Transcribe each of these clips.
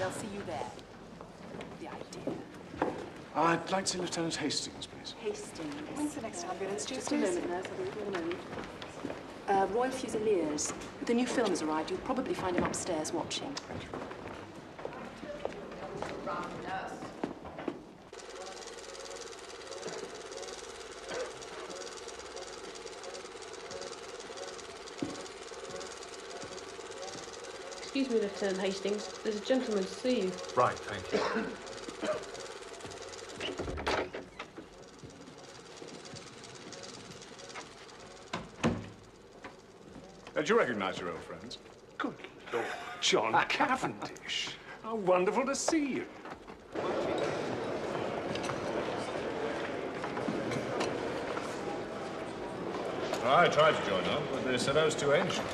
They'll see you there. The idea. I'd like to see Lieutenant Hastings, please. Hastings. When's the next ambulance? Just a moment, nurse. I'll be with you in a moment. Royal Fusiliers. The new film has arrived. You'll probably find him upstairs watching. Excuse me, Lieutenant Hastings. There's a gentleman to see you. Right, thank you. Do you recognize your old friends? Good Lord, John Cavendish. How wonderful to see you. I tried to join up, but they said I was too ancient.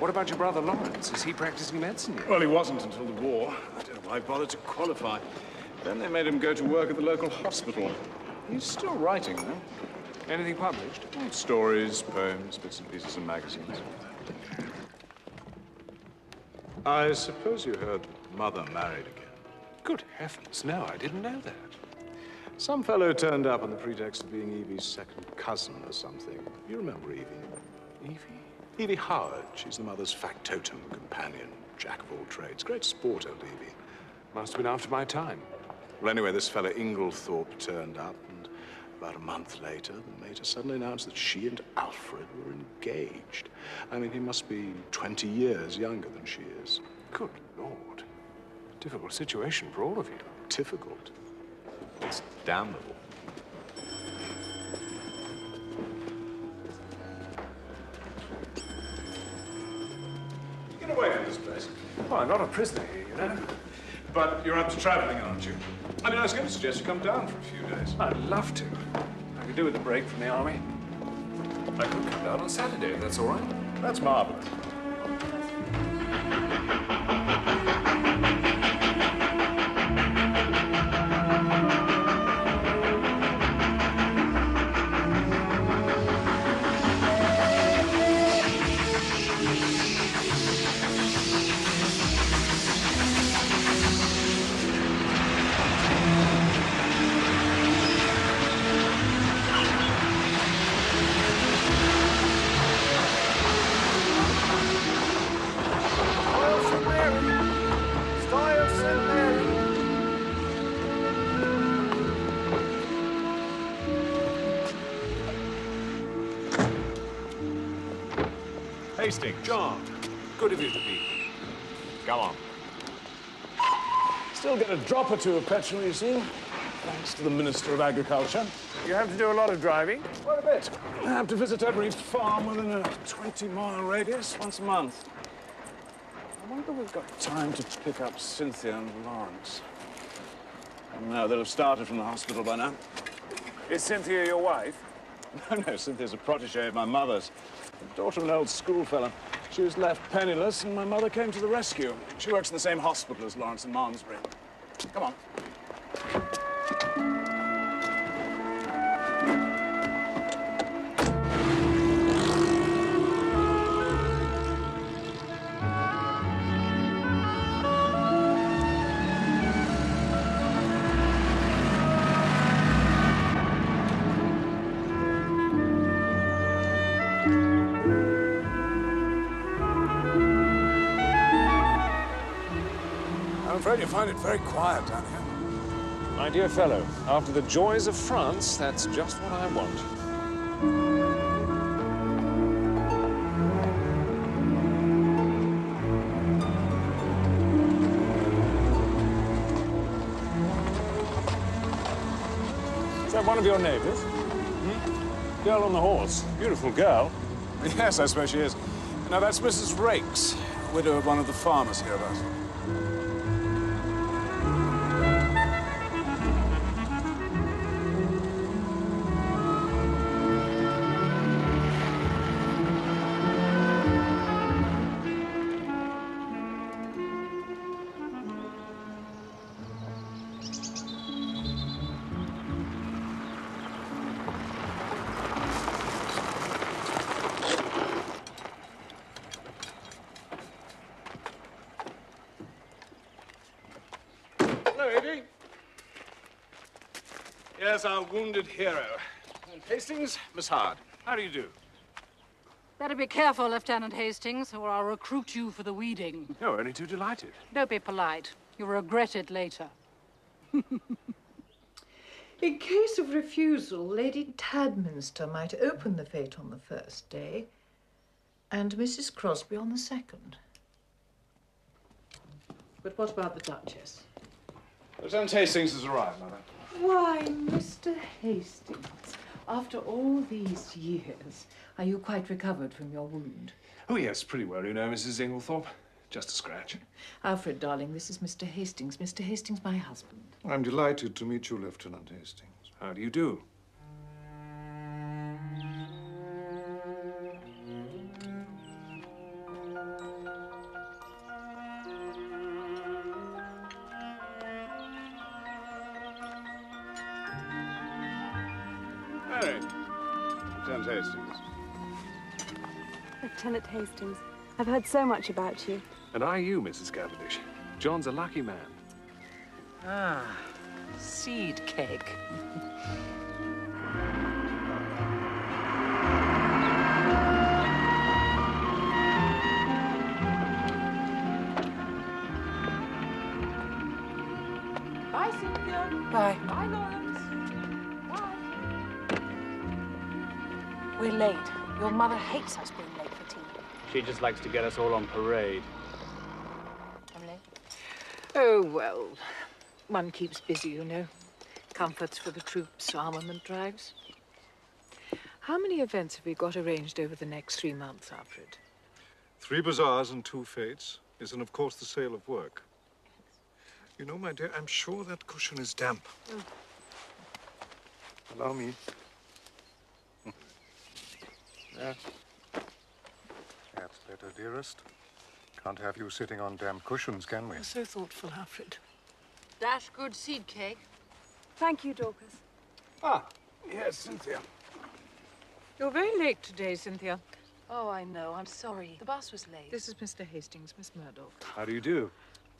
What about your brother Lawrence? Is he practicing medicine yet? Well, he wasn't until the war. I don't know why he bothered to qualify. Then they made him go to work at the local hospital. He's still writing, though. Anything published? Stories, poems, bits and pieces in magazines. I suppose you heard Mother married again. Good heavens, no, I didn't know that. Some fellow turned up on the pretext of being Evie's second cousin or something. You remember Evie? Evie? Evie Howard. She's the mother's factotum companion, jack of all trades. Great sport, old Evie. Must have been after my time. Well, anyway, this fellow Inglethorpe turned up, and about a month later, the mater suddenly announced that she and Alfred were engaged. I mean, he must be 20 years younger than she is. Good Lord. Difficult situation for all of you. Difficult. It's damnable. Get away from this place. Oh, I'm not a prisoner here, you know. But you're up to traveling, aren't you? I mean, I was going to suggest you come down for a few days. I'd love to. I could do with a break from the army. I could come down on Saturday, if that's all right. That's marvelous. Hastings. John, good of you to be here. Go on. Still get a drop or two of petrol, you see, thanks to the Minister of Agriculture. You have to do a lot of driving? Quite a bit. I have to visit every farm within a 20-mile radius once a month. I wonder if we've got time to pick up Cynthia and Lawrence. No, they'll have started from the hospital by now. Is Cynthia your wife? No, Cynthia's a protege of my mother's. The daughter of an old schoolfellow. She was left penniless, and my mother came to the rescue. She works in the same hospital as Lawrence and Malmesbury. Come on. I'm afraid you find it very quiet down here. My dear fellow, after the joys of France, that's just what I want. Is that one of your neighbors? Hmm? Girl on the horse. Beautiful girl. Yes, I suppose she is. Now, that's Mrs. Rakes, widow of one of the farmers hereabouts. lady. Here's our wounded hero. Hastings, Miss Hard. How do you do? Better be careful, Lieutenant Hastings, or I'll recruit you for the weeding. No, only too delighted. Don't be polite. You'll regret it later. In case of refusal, Lady Tadminster might open the fete on the first day, and Mrs. Crosby on the second. But what about the Duchess? Lieutenant Hastings has arrived, Mother. Why, Mr. Hastings, after all these years, are you quite recovered from your wound? Oh, yes, pretty well, you know, Mrs. Inglethorpe. Just a scratch. Alfred, darling, this is Mr. Hastings. Mr. Hastings, my husband. I'm delighted to meet you, Lieutenant Hastings. How do you do? Mary. Lieutenant Hastings. Lieutenant Hastings, I've heard so much about you. And are you, Mrs. Cavendish? John's a lucky man. Ah, seed cake. Bye, Cynthia. Bye. Bye, Lawrence. Bye. We're late. Your mother hates us being late for tea. She just likes to get us all on parade. Emily? Oh, well, one keeps busy, you know. Comforts for the troops, armament drives. How many events have we got arranged over the next 3 months, Alfred? 3 bazaars and 2 fetes, is, and of course, the sale of work. You know, my dear, I'm sure that cushion is damp. Allow me. Yeah. That's better, dearest. Can't have you sitting on damp cushions, can we? You're so thoughtful, Alfred. Dash good seed cake. Thank you, Dorcas. Ah, yes, Cynthia. You're very late today, Cynthia. Oh, I know. I'm sorry. The bus was late. This is Mr. Hastings, Miss Murdoch. How do you do?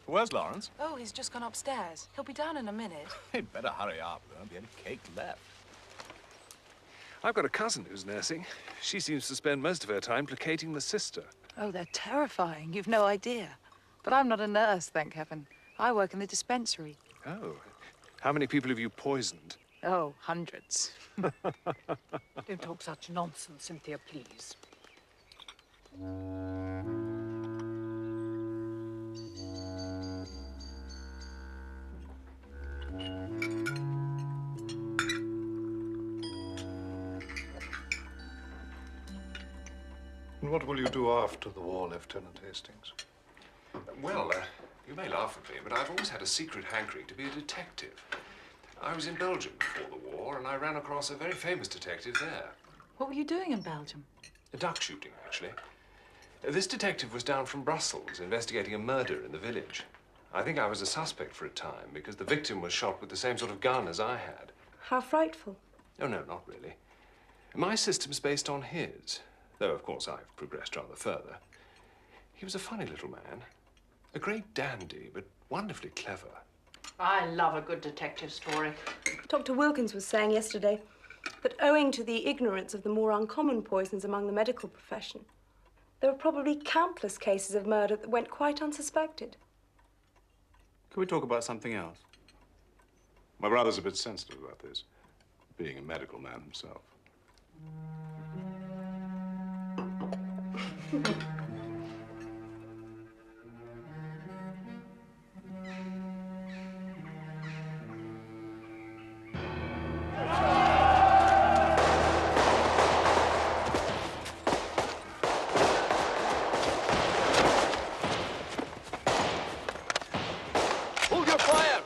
Where's Lawrence? Oh, he's just gone upstairs. He'll be down in a minute. He'd better hurry up. There won't be any cake left. I've got a cousin who's nursing. She seems to spend most of her time placating the sister. Oh, they're terrifying. You've no idea. But I'm not a nurse, thank heaven. I work in the dispensary. Oh. How many people have you poisoned? Oh, hundreds. Don't talk such nonsense, Cynthia, please. And what will you do after the war, Lieutenant Hastings? Well, you may laugh at me, but I've always had a secret hankering to be a detective. I was in Belgium before the war, and I ran across a very famous detective there. What were you doing in Belgium? Duck shooting, actually. This detective was down from Brussels investigating a murder in the village. I think I was a suspect for a time because the victim was shot with the same sort of gun as I had. How frightful. Oh, no, not really. My system's based on his, though, of course, I've progressed rather further. He was a funny little man, a great dandy, but wonderfully clever. I love a good detective story. Dr. Wilkins was saying yesterday that owing to the ignorance of the more uncommon poisons among the medical profession, there were probably countless cases of murder that went quite unsuspected. Can we talk about something else? My brother's a bit sensitive about this, being a medical man himself. Hold your fire!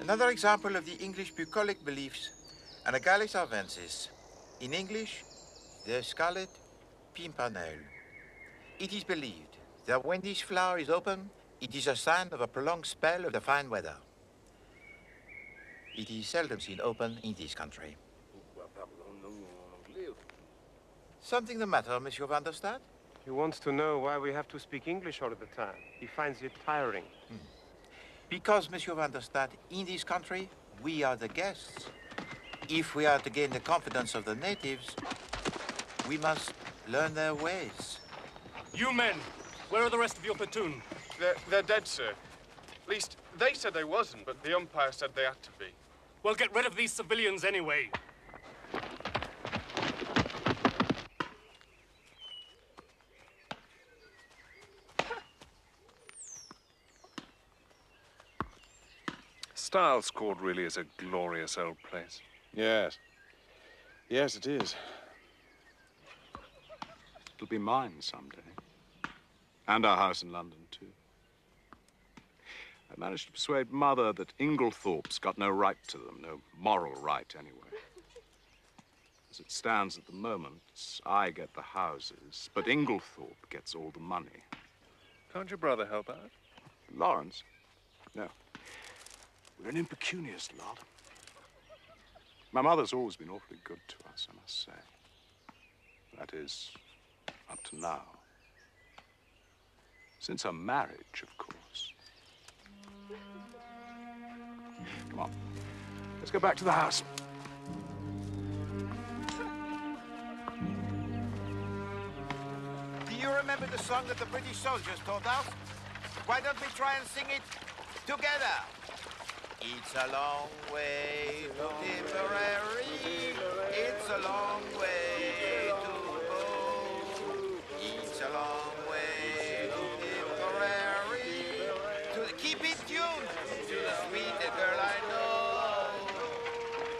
Another example of the English bucolic beliefs, Anagallis arvensis. In English, the scarlet pimpernel. It is believed that when this flower is open, it is a sign of a prolonged spell of the fine weather. It is seldom seen open in this country. Something the matter, Monsieur van der Staat? He wants to know why we have to speak English all the time. He finds it tiring. Because, Monsieur van der Staat, in this country, we are the guests. If we are to gain the confidence of the natives, we must learn their ways. You men, where are the rest of your platoon? They're dead, sir. At least, they said they wasn't, but the umpire said they had to be. Well, get rid of these civilians anyway. Styles Court really is a glorious old place. Yes. Yes, it is. It'll be mine someday. And our house in London, too. I managed to persuade Mother that Inglethorpe's got no right to them, no moral right, anyway. As it stands at the moment, I get the houses, but Inglethorpe gets all the money. Can't your brother help out? Lawrence? No. We're an impecunious lot. My mother's always been awfully good to us, I must say. That is, up to now. Since her marriage, of course. Come on. Let's go back to the house. Do you remember the song that the British soldiers taught us? Why don't we try and sing it together? It's a long way to Tipperary. It's a long way to go. It's a long way to Tipperary. Keep it tuned to the sweet girl I know.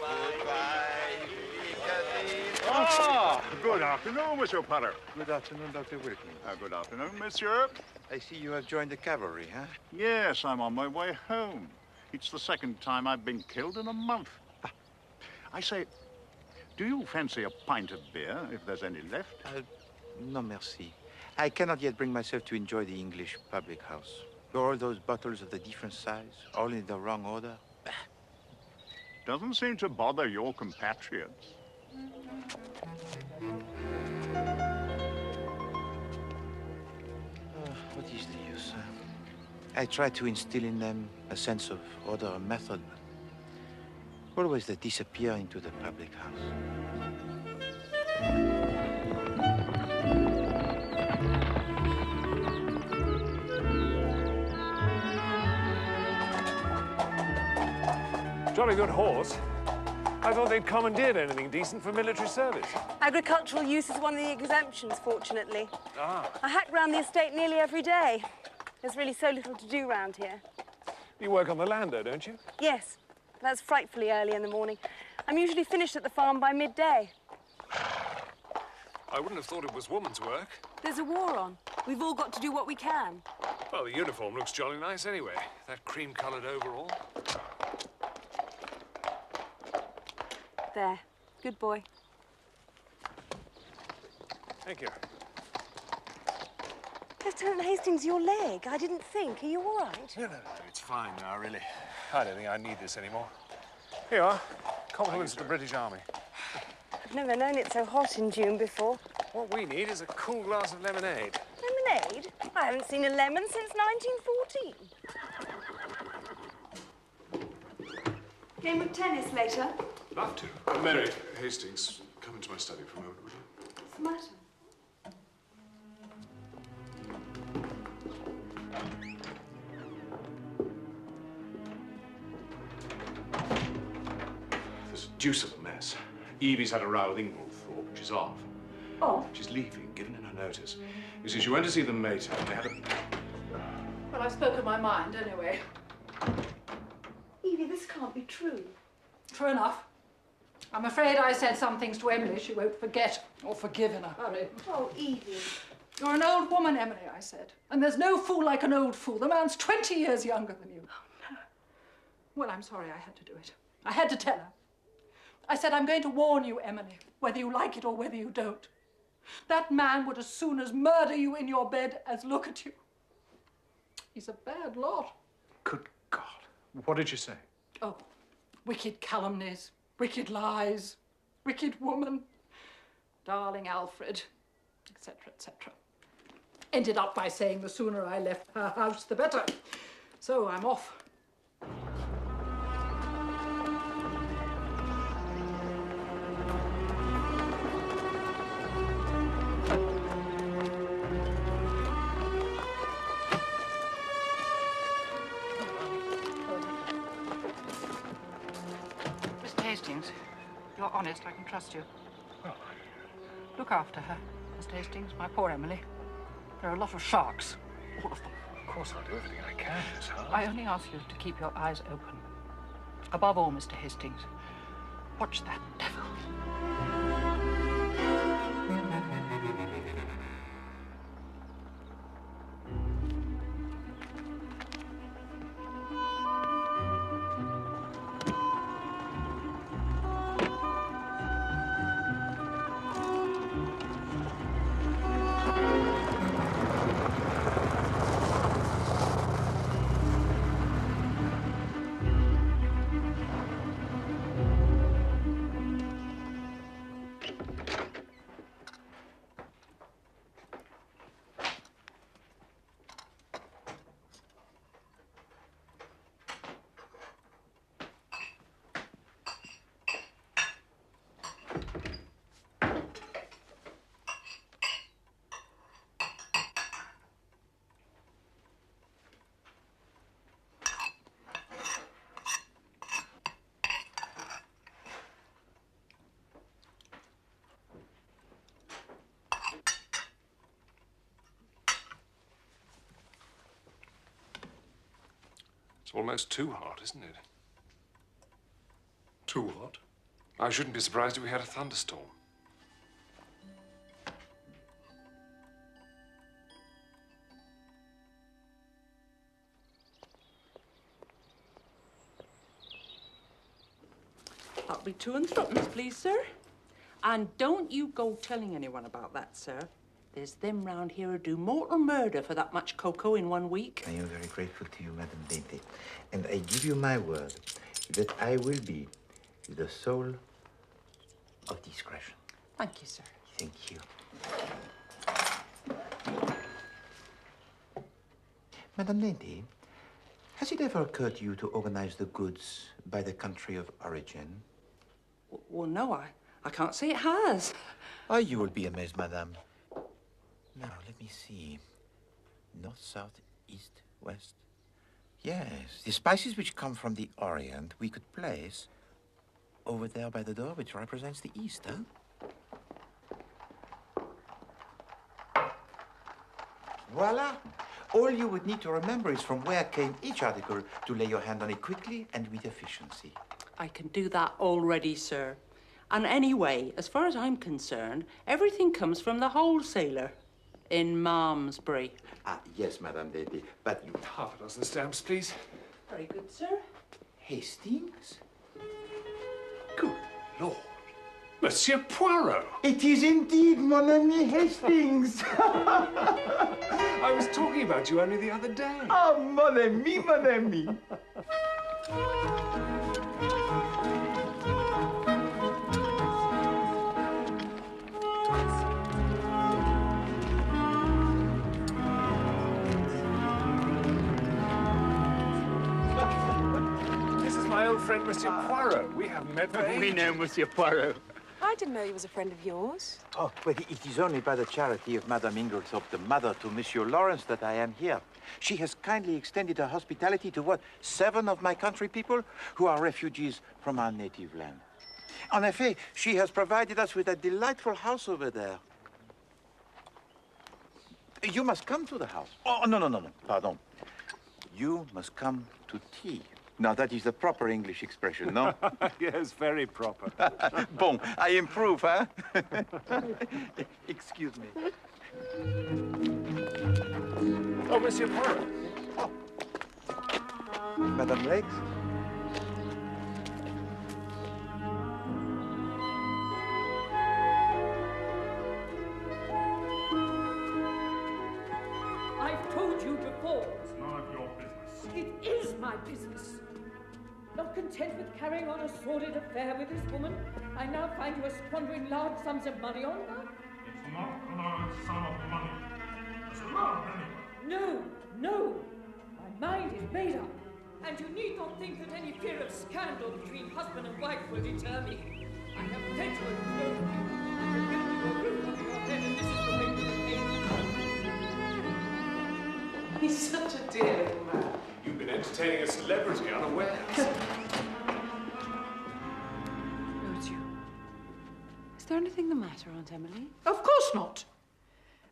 Goodbye, Piccadilly. Ah, good afternoon, Monsieur Poirot. Good afternoon, Dr. Wilkin. Good afternoon, Monsieur. I see you have joined the cavalry, huh? Yes, I'm on my way home. It's the second time I've been killed in a month. I say, do you fancy a pint of beer, if there's any left? No, merci. I cannot yet bring myself to enjoy the English public house. All those bottles of the different size, all in the wrong order. Doesn't seem to bother your compatriots. What is the use? I try to instill in them a sense of order and method. Always they disappear into the public house. Jolly good horse. I thought they'd commandeered anything decent for military service. Agricultural use is one of the exemptions, fortunately. Ah. I hack round the estate nearly every day. There's really so little to do round here. You work on the land, though, don't you? Yes, that's frightfully early in the morning. I'm usually finished at the farm by midday. I wouldn't have thought it was woman's work. There's a war on. We've all got to do what we can. Well, the uniform looks jolly nice anyway. That cream-coloured overall. There. Good boy. Thank you. Lieutenant Hastings, your leg. I didn't think. Are you all right? No, it's fine now, really. I don't think I need this anymore. Here you are. Compliments to the British Army. I've never known it so hot in June before. What we need is a cool glass of lemonade. Lemonade? I haven't seen a lemon since 1914. Game of tennis later? Love to. Mary Hastings, come into my study for a moment, would you? What's the matter? There's a deuce of a mess. Evie's had a row with Inglethorpe. She's off. Oh? She's leaving, given in her notice. You see, she went to see the mater, and they had a... Well, I've spoken my mind anyway. Evie, this can't be true. True enough. I'm afraid I said some things to Emily she won't forget or forgive in a hurry. Oh, Evie. You're an old woman, Emily, I said. And there's no fool like an old fool. The man's 20 years younger than you. Oh, no. Well, I'm sorry I had to do it. I had to tell her. I said, I'm going to warn you, Emily, whether you like it or whether you don't. That man would as soon as murder you in your bed as look at you. He's a bad lot. Good God. What did you say? Oh, Wicked calumnies, wicked lies, wicked woman, darling Alfred, etc., etc. Ended up by saying the sooner I left her house, the better. So I'm off. Mr. Hastings, you're honest. I can trust you. Look after her, Mr. Hastings. My poor Emily. There are a lot of sharks. All of them. Of course, I'll do everything I can, Miss Hart. I only ask you to keep your eyes open. Above all, Mr. Hastings, watch that devil. It's almost too hot, isn't it? Too hot? I shouldn't be surprised if we had a thunderstorm. That'll be 2 and 3, please, sir. And don't you go telling anyone about that, sir. There's them round here who do mortal murder for that much cocoa in 1 week. I am very grateful to you, Madame Dainty. And I give you my word that I will be the soul of discretion. Thank you, sir. Thank you. Madame Dainty, has it ever occurred to you to organize the goods by the country of origin? Well, no, I can't say it has. Oh, you will be amazed, Madame. Now, let me see. North, south, east, west. Yes, the spices which come from the Orient we could place over there by the door, which represents the east, huh? Voila! All you would need to remember is from where came each article to lay your hand on it quickly and with efficiency. I can do that already, sir. And anyway, as far as I'm concerned, everything comes from the wholesaler in Malmesbury. Ah, yes, Madame Dainty, but you... Half a dozen stamps, please. Very good, sir. Hastings? Good Lord. Monsieur Poirot. It is indeed mon ami Hastings. I was talking about you only the other day. Ah, mon ami, mon ami. This is my old friend, Monsieur Poirot. We haven't met for ages. We know Monsieur Poirot. I didn't know he was a friend of yours. Oh, well, it is only by the charity of Madame Inglethorpe, the mother to Monsieur Lawrence, that I am here. She has kindly extended her hospitality to, 7 of my country people who are refugees from our native land. En effet, she has provided us with a delightful house over there. You must come to the house. Oh, no, pardon. You must come to tea. Now, that is the proper English expression, no? Yes, very proper. Bon, I improve, huh? Excuse me. Oh, Monsieur Poirot. Oh. Madame Legs? I've told you before. It's none of your business. It is my business. Not content with carrying on a sordid affair with this woman, I now find you are squandering large sums of money on her? It's not a large sum of money. It's a love, anyway. No, no. My mind is made up. And you need not think that any fear of scandal between husband and wife will deter me. I have plenty of you. I have given you a roof over your head, and this is the way to pay. He's such a dear little man. You've been entertaining a celebrity unawares. No, it's you. Is there anything the matter, Aunt Emily? Of course not.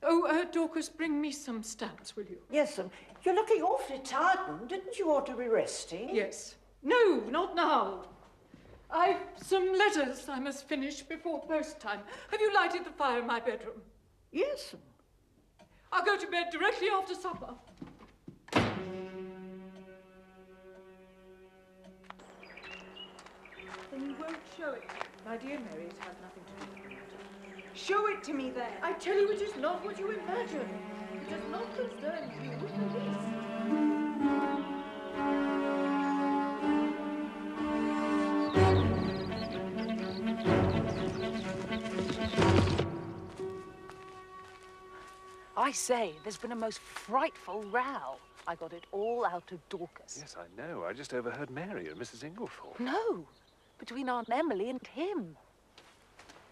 Oh, Dorcas, bring me some stamps, will you? Yes, you're looking awfully tired, Mum. Didn't you ought to be resting? Yes. No, not now. I've some letters I must finish before post time. Have you lighted the fire in my bedroom? Yes. I'll go to bed directly after supper. Then you won't show it. My dear Mary, it has nothing to do with it. Show it to me then. I tell you, it is not what you imagine. It does not concern you in the least. I say, there's been a most frightful row. I got it all out of Dorcas. Yes, I know. I just overheard Mary and Mrs. Inglethorpe. No, between Aunt Emily and him.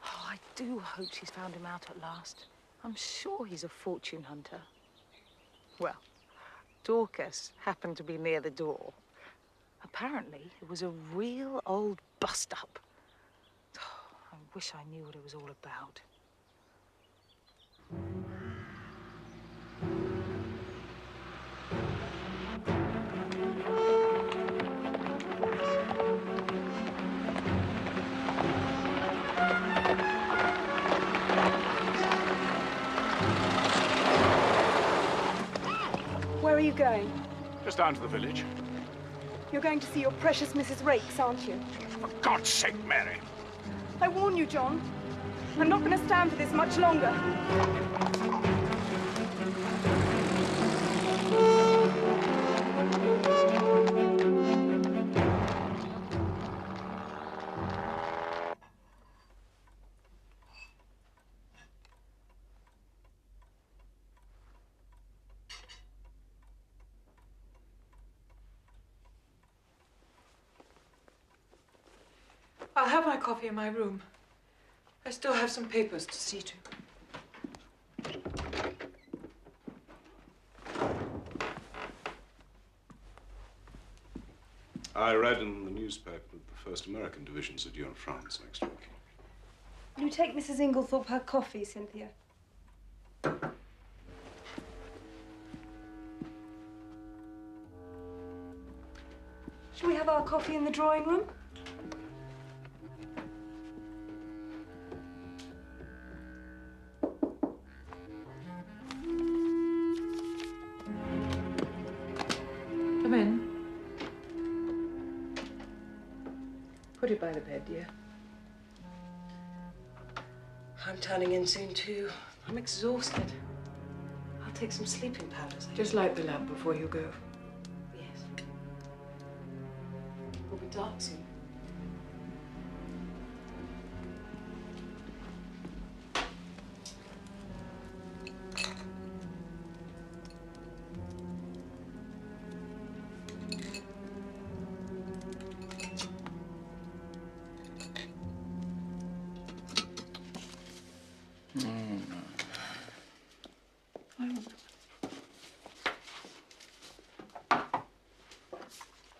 Oh, I do hope she's found him out at last. I'm sure he's a fortune hunter. Well, Dorcas happened to be near the door. Apparently, it was a real old bust-up. Oh, I wish I knew what it was all about. Where are you going? Just down to the village. You're going to see your precious Mrs. Rakes, aren't you? For God's sake, Mary. I warn you, John. I'm not going to stand for this much longer. I'll have my coffee in my room. I still have some papers to see to. I read in the newspaper that the first American divisions are due in France next week. Will you take Mrs. Inglethorpe her coffee, Cynthia? Shall we have our coffee in the drawing room? Come in. Put it by the bed, dear. I'm turning in soon, too. I'm exhausted. I'll take some sleeping powders. Just light the lamp before you go. Yes. It'll be dark soon.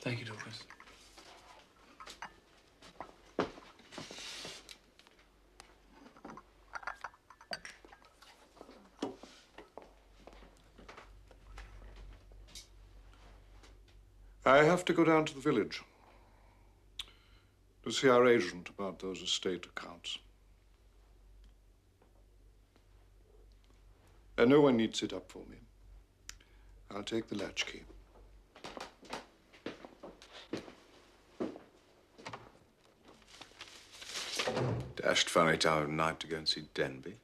Thank you, Dorcas. I have to go down to the village to see our agent about those estate accounts. And no one needs it up for me. I'll take the latchkey. Dashed funny time of night to go and see Denby.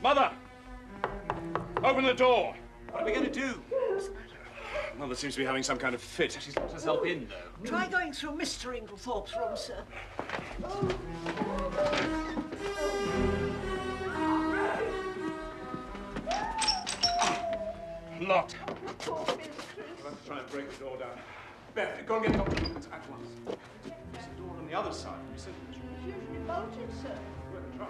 Mother! Open the door! What are we going to do? Mother seems to be having some kind of fit. She's locked herself in, though. Try going through Mr. Inglethorpe's room, sir. Locked. We'll have to try and break the door down. Beth, go and get Dr. Wilkins at once. There's a door on the other side. You said it was Usually bolted, sir. try.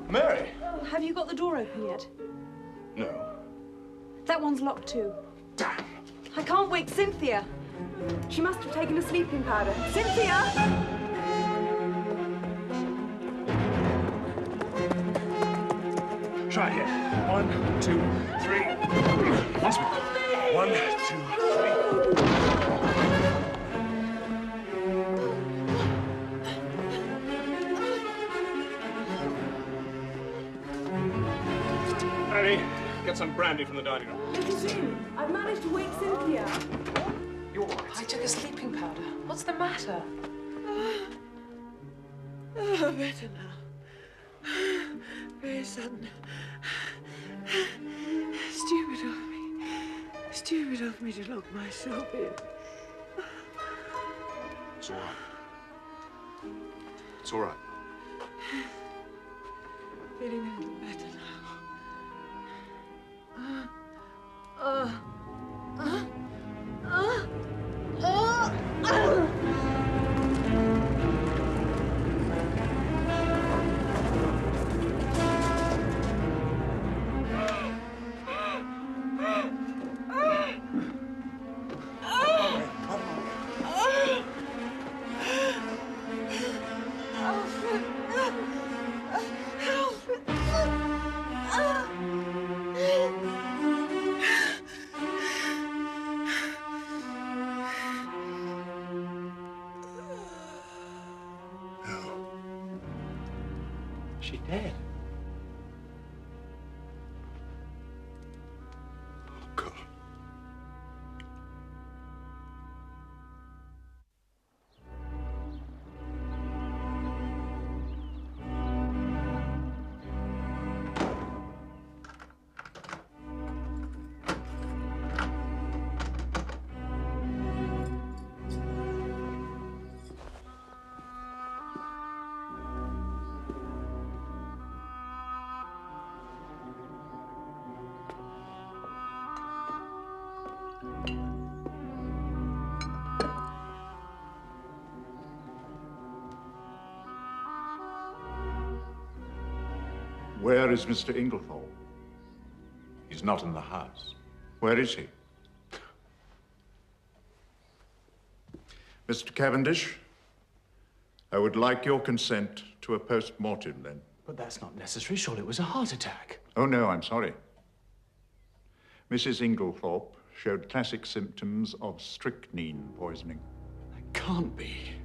Mary! Oh, have you got the door open yet? No. That one's locked too. Damn! I can't wake Cynthia. She must have taken a sleeping powder. Cynthia! Try it here. 1, 2, 3. This way. 1, 2, 3. Annie, get some brandy from the dining room. Mrs. Jim, I've managed to wake Cynthia. You're right. I took a sleeping powder. What's the matter? Oh, better now. Very sudden. Stupid of me. Stupid of me to lock myself in. It's all right. It's all right. Feeling a little better now. She dead? Oh, God. Where is Mr. Inglethorpe? He's not in the house. Where is he? Mr. Cavendish, I would like your consent to a post-mortem, then. But that's not necessary. Surely it was a heart attack. Oh, no, I'm sorry. Mrs. Inglethorpe showed classic symptoms of strychnine poisoning. That can't be.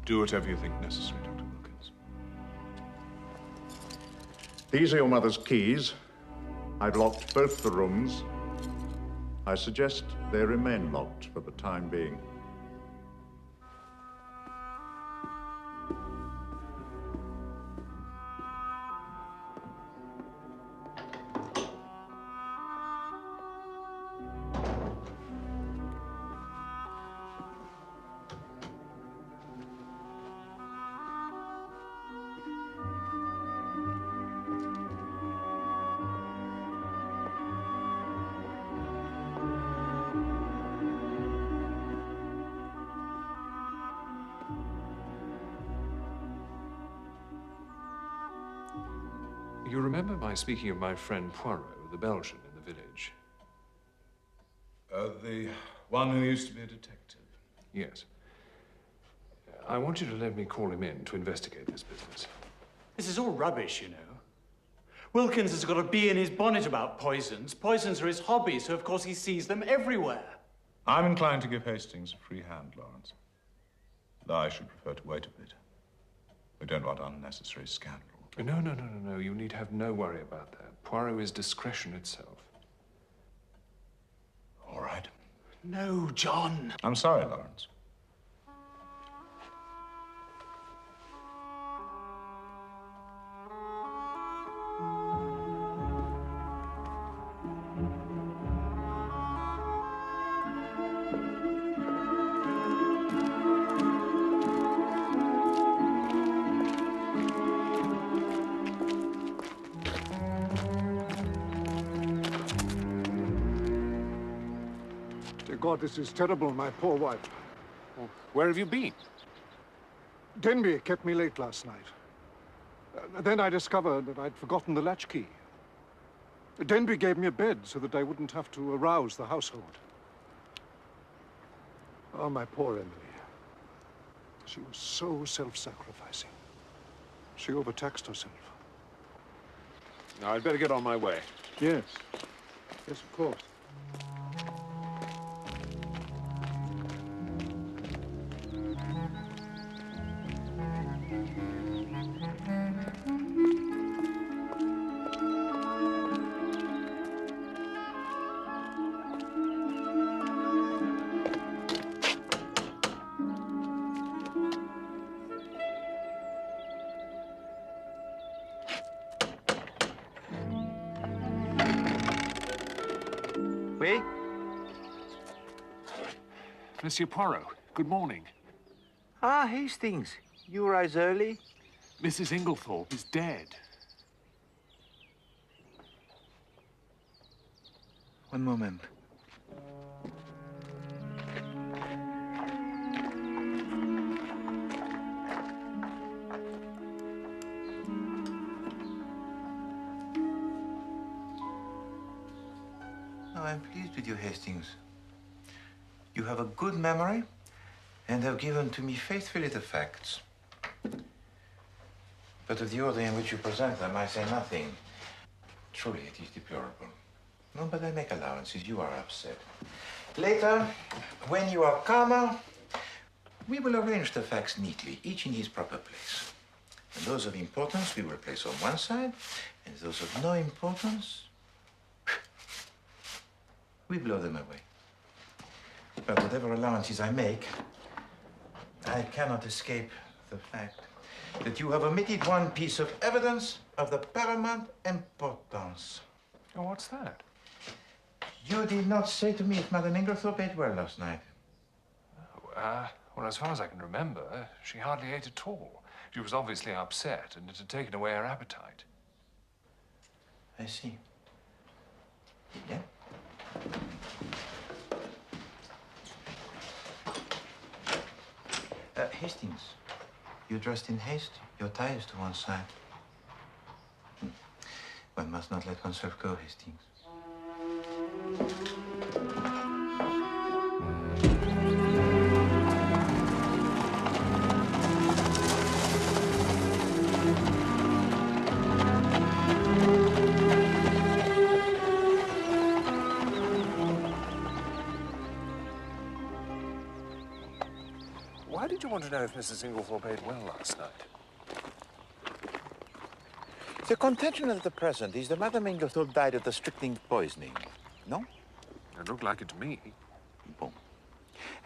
Do whatever you think necessary, Dr. Wilkins. These are your mother's keys. I've locked both the rooms. I suggest they remain locked for the time being. You remember my speaking of my friend Poirot, the Belgian in the village? The one who used to be a detective. Yes. I want you to let me call him in to investigate this business. This is all rubbish, you know. Wilkins has got a bee in his bonnet about poisons. Poisons are his hobby, so of course he sees them everywhere. I'm inclined to give Hastings a free hand, Lawrence. Though I should prefer to wait a bit. We don't want unnecessary scandal. No. You need have no worry about that. Poirot is discretion itself. All right. No, John. I'm sorry, Lawrence. Dear God, this is terrible, my poor wife. Well, where have you been? Denby kept me late last night. Then I discovered that I'd forgotten the latchkey. Denby gave me a bed so that I wouldn't have to arouse the household. Oh, my poor Emily. She was so self-sacrificing. She overtaxed herself. Now, I'd better get on my way. Yes. Yes, of course. Oui? Monsieur Poirot, good morning. Ah, Hastings. You rise early? Mrs. Inglethorpe is dead. One moment. Oh, I'm pleased with you, Hastings. You have a good memory and have given to me faithfully the facts. But of the order in which you present them, I say nothing. Truly, it is deplorable. No, but I make allowances. You are upset. Later, when you are calmer, we will arrange the facts neatly, each in his proper place. And those of importance we will place on one side, and those of no importance, we blow them away. But whatever allowances I make, I cannot escape the fact that you have omitted one piece of evidence of the paramount importance. Oh, what's that? You did not say to me if Madame Inglethorpe ate well last night. Well, as far as I can remember, she hardly ate at all. She was obviously upset, and it had taken away her appetite. I see. Yeah? Hastings, you dressed in haste. Your tie is to one side. One must not let oneself go, Hastings. Why did you want to know if Mrs. Inglethorpe ate well last night? The contention at the present is that Madame Inglethorpe died of the strychnine poisoning. No? It looked like it to me. Bon.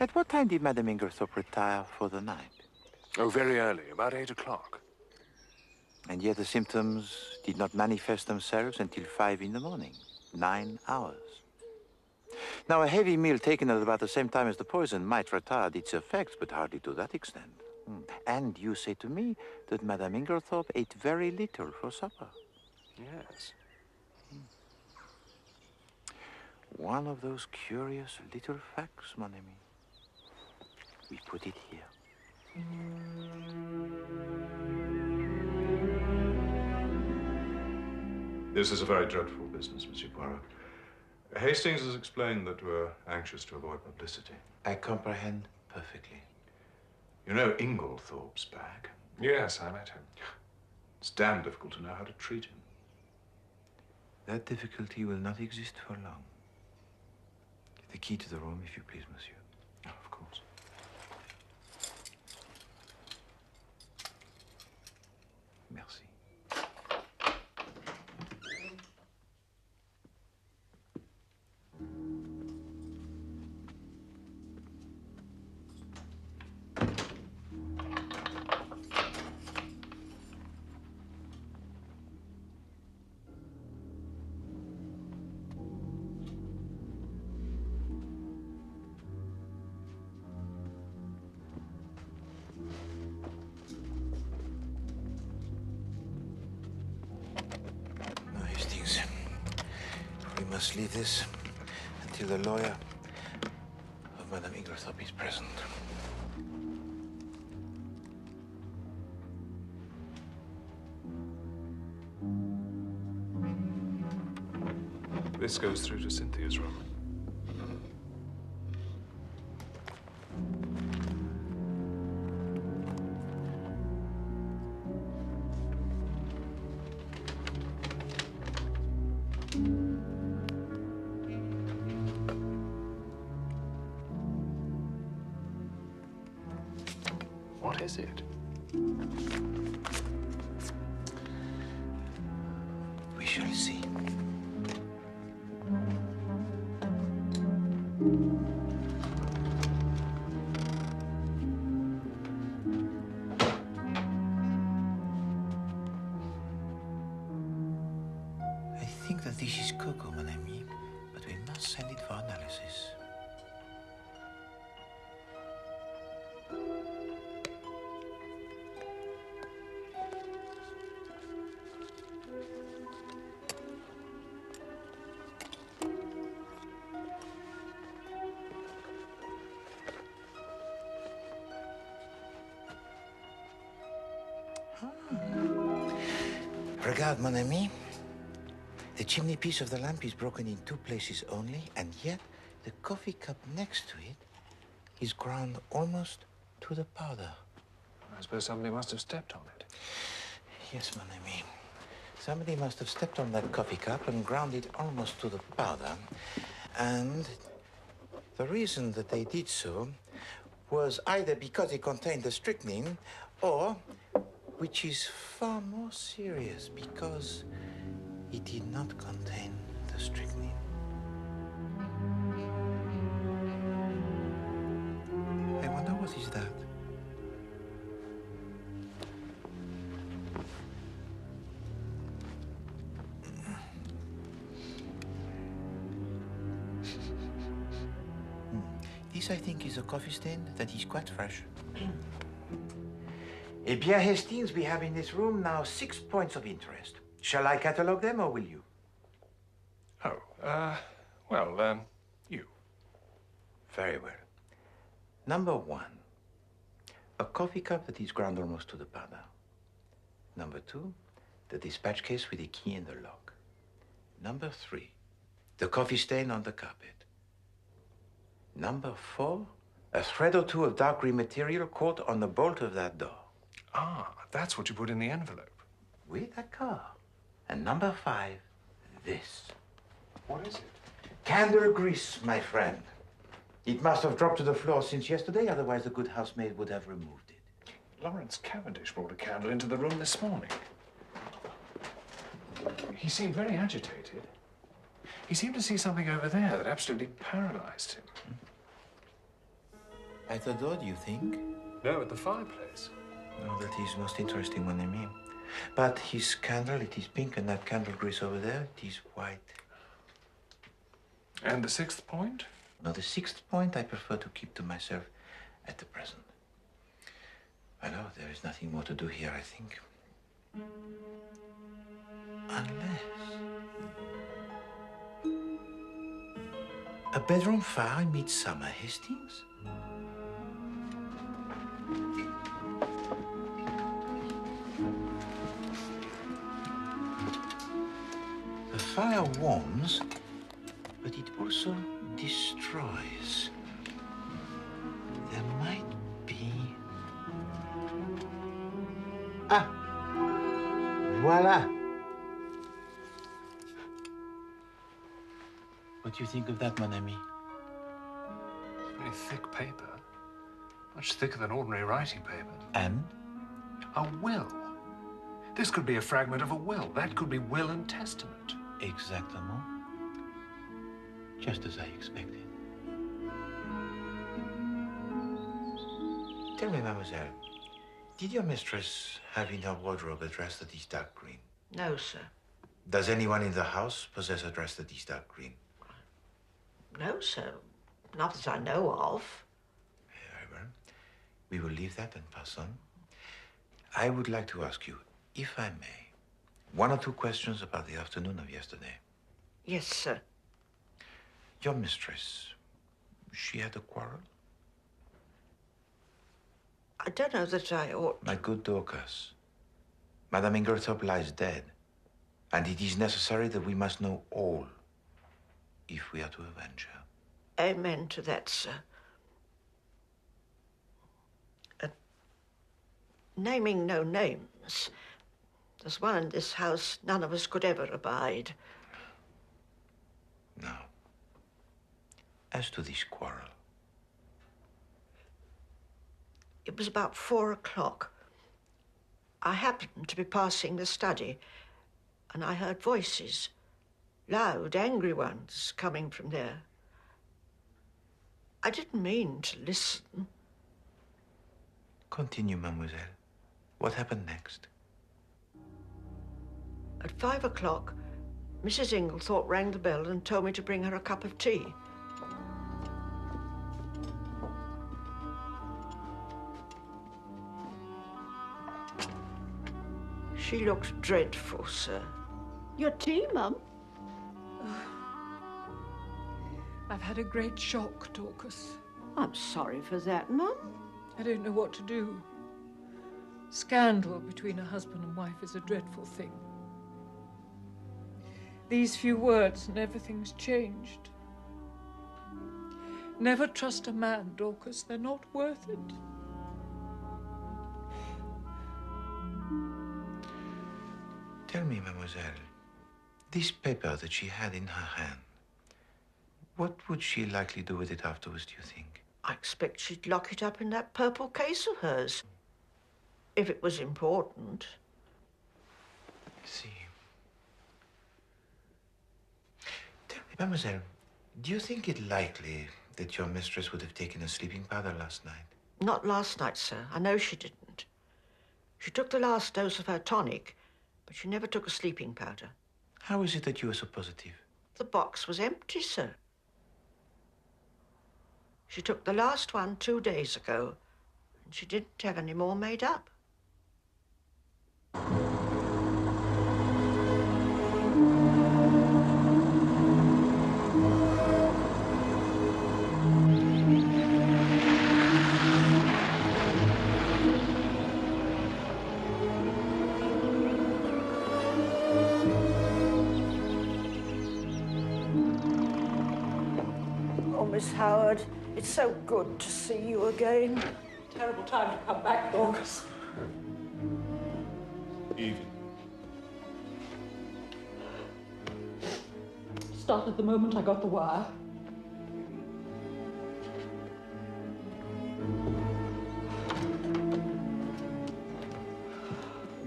At what time did Madame Inglethorpe retire for the night? Oh, very early, about 8 o'clock. And yet the symptoms did not manifest themselves until 5 in the morning. 9 hours. Now, a heavy meal taken at about the same time as the poison might retard its effects, but hardly to that extent. And you say to me that Madame Inglethorpe ate very little for supper. Yes. One of those curious little facts, mon ami. We put it here. This is a very dreadful business, Monsieur Poirot. Hastings has explained that we're anxious to avoid publicity. I comprehend perfectly. You know Inglethorpe's back. Yes, I met him. It's damn difficult to know how to treat him. That difficulty will not exist for long. The key to the room, if you please, monsieur. Oh, of course. Merci. must leave this until the lawyer of Madame Inglethorpe is present. This goes through to Cynthia's room. What is it? We shall see. I think that this is cocoa, mon ami, but we must send it for analysis. Regarde, mon ami. The chimney piece of the lamp is broken in 2 places only, and yet the coffee cup next to it is ground almost to the powder. I suppose somebody must have stepped on it. Yes, mon ami. Somebody must have stepped on that coffee cup and ground it almost to the powder. And the reason that they did so was either because it contained the strychnine or, which is far more serious, because it did not contain the strychnine. I wonder what is that? This, I think, is a coffee stain that is quite fresh. Eh bien, Hastings, we have in this room now 6 points of interest. Shall I catalogue them, or will you? Oh, you. Very well. Number 1, a coffee cup that is ground almost to the powder. Number 2, the dispatch case with a key in the lock. Number 3, the coffee stain on the carpet. Number 4, a thread or 2 of dark green material caught on the bolt of that door. Ah, that's what you put in the envelope. Oui, d'accord. And number 5, this. What is it? Candle grease, my friend. It must have dropped to the floor since yesterday, otherwise the good housemaid would have removed it. Lawrence Cavendish brought a candle into the room this morning. He seemed very agitated. He seemed to see something over there that absolutely paralyzed him. At the door, do you think? No, at the fireplace. No, that is most interesting, mon ami. But his candle, it is pink, and that candle grease over there, it is white. And the 6th point? No, the 6th point I prefer to keep to myself at the present. I know there is nothing more to do here, I think. Unless... a bedroom fire in midsummer, Hastings? A fire warms, but it also destroys. There might be... Ah! Voila! What do you think of that, mon ami? Very thick paper. Much thicker than ordinary writing paper. And? A will. This could be a fragment of a will. That could be will and testament. Exactement. Just as I expected. Tell me, mademoiselle, did your mistress have in her wardrobe a dress that is dark green? No, sir. Does anyone in the house possess a dress that is dark green? No, sir. Not that I know of. Very well. We will leave that and pass on. I would like to ask you, if I may, 1 or 2 questions about the afternoon of yesterday. Yes, sir. Your mistress, she had a quarrel? I don't know that I ought... My good Dorcas, Madame Ingerthorpe lies dead, and it is necessary that we must know all if we are to avenge her. Amen to that, sir. Naming no names, there's one in this house none of us could ever abide. Now, as to this quarrel. It was about 4 o'clock. I happened to be passing the study, and I heard voices, loud, angry ones, coming from there. I didn't mean to listen. Continue, mademoiselle. What happened next? At 5 o'clock, Mrs. Inglethorpe rang the bell and told me to bring her a cup of tea. She looked dreadful, sir. Your tea, Mum? I've had a great shock, Dorcas. I'm sorry for that, Mum. I don't know what to do. Scandal between a husband and wife is a dreadful thing. These few words and everything's changed. Never trust a man, Dorcas. They're not worth it. Tell me, mademoiselle, this paper that she had in her hand, what would she likely do with it afterwards, do you think? I expect she'd lock it up in that purple case of hers. If it was important. I see. Tell me, mademoiselle, do you think it likely that your mistress would have taken a sleeping powder last night? Not last night, sir. I know she didn't. She took the last dose of her tonic, but she never took a sleeping powder. How is it that you are so positive? The box was empty, sir. She took the last one 2 days ago, and she didn't have any more made up. Oh, Miss Howard, it's so good to see you again. Terrible time to come back, Dorcas. Evie. Started the moment I got the wire.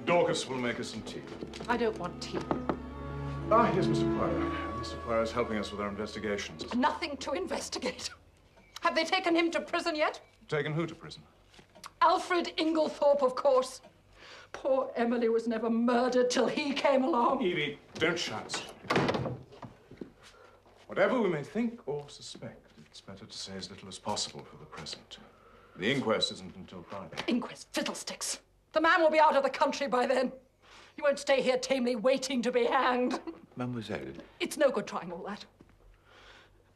Dorcas will make us some tea. I don't want tea. Ah, here's Mr. Poirot. Mr. Poirot is helping us with our investigations. Nothing to investigate. Have they taken him to prison yet? Taken who to prison? Alfred Inglethorpe, of course. Poor Emily was never murdered till he came along. Evie, don't shout. Whatever we may think or suspect, it's better to say as little as possible for the present. The inquest isn't until Friday. Inquest? Fiddlesticks. The man will be out of the country by then. He won't stay here tamely waiting to be hanged. Mademoiselle. It's no good trying all that.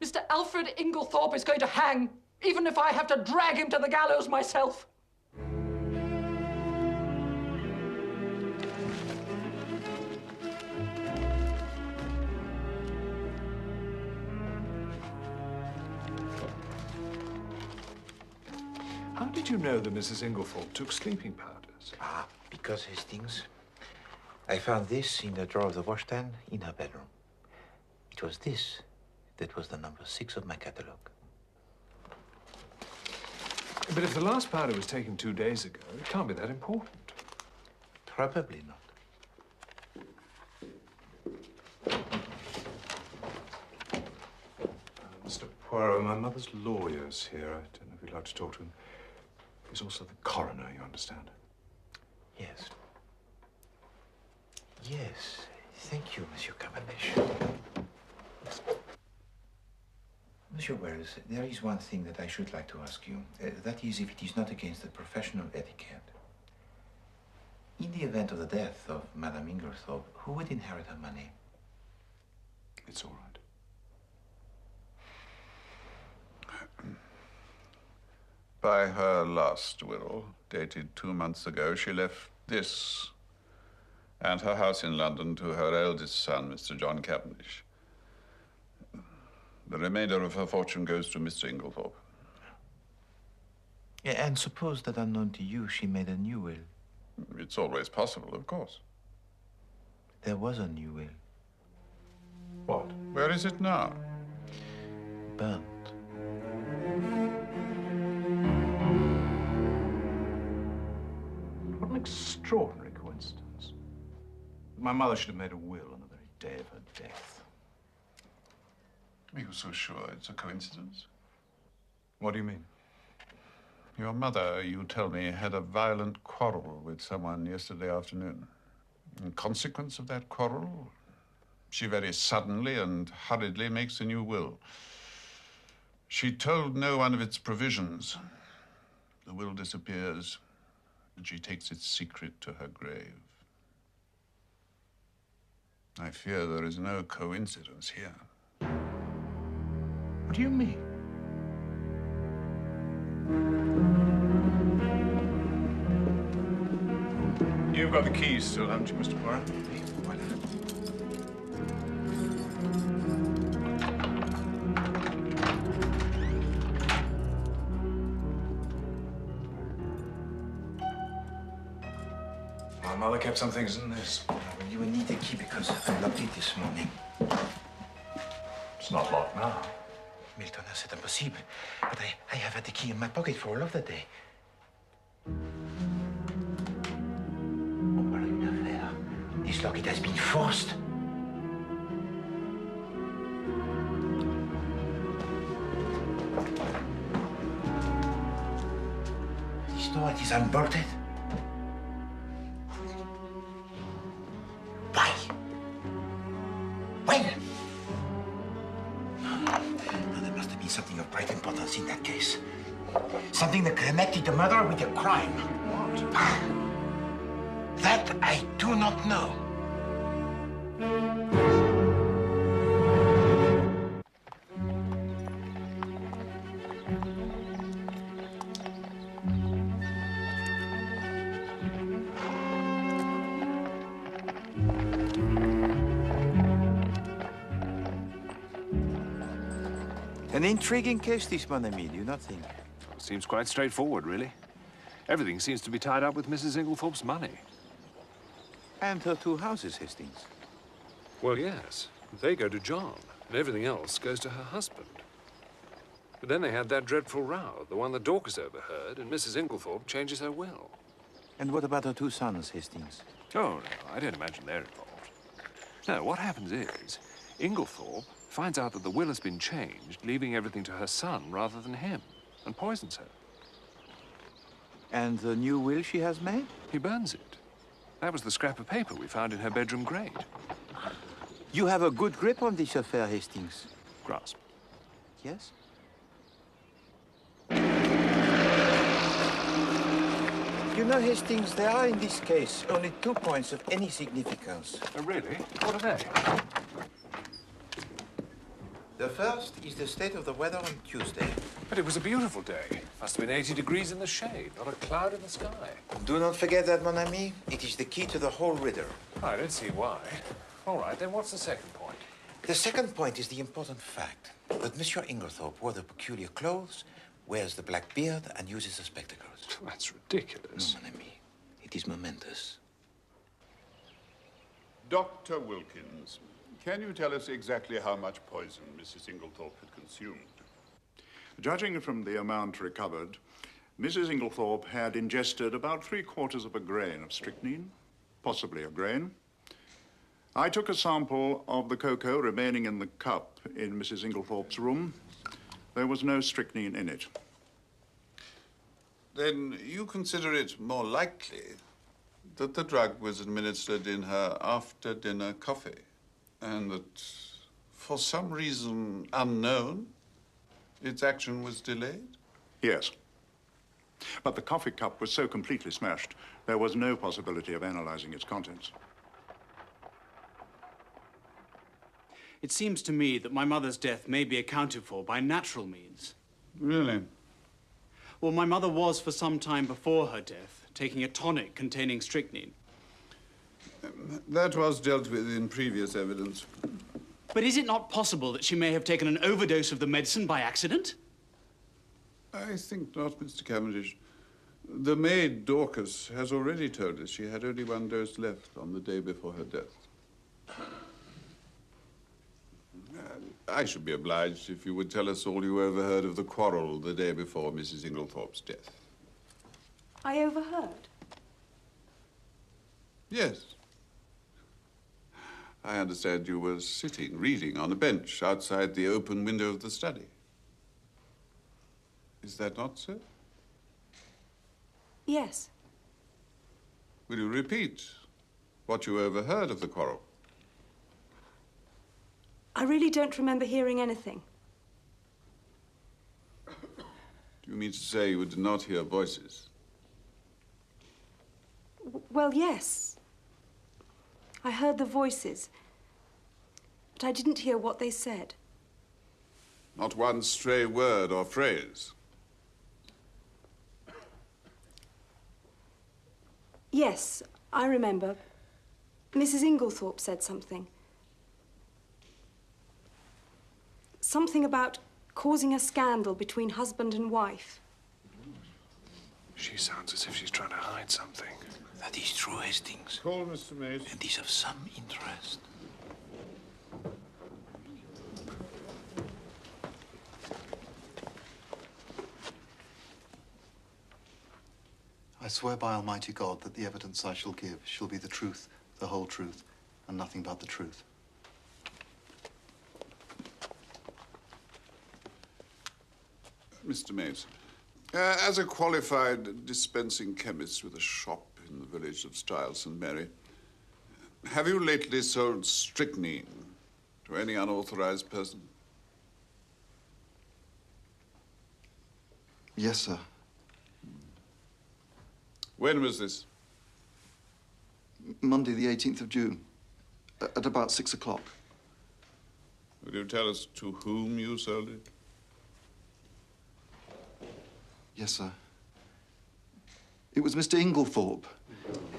Mr. Alfred Inglethorpe is going to hang, even if I have to drag him to the gallows myself. How did you know that Mrs. Inglethorpe took sleeping powders? Ah, because Hastings, I found this in the drawer of the washstand in her bedroom. It was this that was the number 6 of my catalogue. But if the last powder was taken 2 days ago, it can't be that important. Probably not. Mr. Poirot, my mother's lawyer's here. I don't know if you'd like to talk to him. He's also the coroner, you understand? Yes. Yes. Thank you, Monsieur Cavendish. Monsieur Wells, there is one thing that I should like to ask you. That is, if it is not against the professional etiquette. In the event of the death of Madame Inglethorpe, who would inherit her money? It's all right. By her last will, dated 2 months ago, she left this and her house in London to her eldest son, Mr. John Cavendish. The remainder of her fortune goes to Mr. Inglethorpe. Yeah, and suppose that unknown to you, she made a new will. It's always possible, of course. There was a new will. What? Where is it now? Burnt. What an extraordinary coincidence. My mother should have made a will on the very day of her death. Are you so sure it's a coincidence? What do you mean? Your mother, you tell me, had a violent quarrel with someone yesterday afternoon. In consequence of that quarrel, she very suddenly and hurriedly makes a new will. She told no one of its provisions. The will disappears, and she takes its secret to her grave. I fear there is no coincidence here. What do you mean? You've got the keys still, haven't you, Mr. Poirot? My mother kept some things in this. Well, you will need the key because I locked it this morning. It's not locked now. Milton, c'est impossible. But I have had the key in my pocket for all of the day. Encore une affaire. This lock, it has been forced. This door, it is unbolted. Why? When? There must have been something of great importance in that case. Something that connected the murder with the crime. What? That I do not know. An intriguing case, this, mon ami, do you not think? Seems quite straightforward, really. Everything seems to be tied up with Mrs. Inglethorpe's money. And her two houses, Hastings. Well, yes. They go to John, and everything else goes to her husband. But then they had that dreadful row, the one that Dorcas overheard, and Mrs. Inglethorpe changes her will. And what about her two sons, Hastings? Oh, no, I don't imagine they're involved. No, what happens is, Inglethorpe finds out that the will has been changed, leaving everything to her son rather than him, and poisons her. And the new will she has made? He burns it. That was the scrap of paper we found in her bedroom grate. You have a good grip on this affair, Hastings. Grasp. Yes? You know, Hastings, there are in this case only 2 points of any significance. Oh, really? What are they? The first is the state of the weather on Tuesday. But it was a beautiful day. Must have been 80 degrees in the shade, not a cloud in the sky. Do not forget that, mon ami. It is the key to the whole riddle. I don't see why. All right, then what's the second point? The second point is the important fact that Monsieur Inglethorpe wore the peculiar clothes, wears the black beard, and uses the spectacles. That's ridiculous. No, mon ami. It is momentous. Dr. Wilkins, can you tell us exactly how much poison Mrs. Inglethorpe had consumed? Judging from the amount recovered, Mrs. Inglethorpe had ingested about 3/4 of a grain of strychnine, possibly a grain. I took a sample of the cocoa remaining in the cup in Mrs. Inglethorpe's room. There was no strychnine in it. Then you consider it more likely that the drug was administered in her after-dinner coffee, and that, for some reason unknown, its action was delayed? Yes. But the coffee cup was so completely smashed, there was no possibility of analyzing its contents. It seems to me that my mother's death may be accounted for by natural means. Really? Well, my mother was, for some time before her death, taking a tonic containing strychnine. That was dealt with in previous evidence. But is it not possible that she may have taken an overdose of the medicine by accident? I think not, Mr. Cavendish. The maid, Dorcas, has already told us she had only one dose left on the day before her death. I should be obliged if you would tell us all you overheard of the quarrel the day before Mrs. Inglethorpe's death. I overheard? Yes. I understand you were sitting, reading on a bench outside the open window of the study. Is that not so? Yes. Will you repeat what you overheard of the quarrel? I really don't remember hearing anything. Do you mean to say you did not hear voices? Well, yes. I heard the voices, but I didn't hear what they said. Not one stray word or phrase? Yes, I remember. Mrs. Inglethorpe said something. Something about causing a scandal between husband and wife. She sounds as if she's trying to hide something. That is true, Hastings. Call Mr. Mason. And is of some interest. I swear by Almighty God that the evidence I shall give shall be the truth, the whole truth, and nothing but the truth. Mr. Mason, as a qualified dispensing chemist with a shop in the village of Stile St. Mary, have you lately sold strychnine to any unauthorized person? Yes, sir. When was this? Monday, the 18th of June, at about 6 o'clock. Will you tell us to whom you sold it? Yes, sir. It was Mr. Inglethorpe.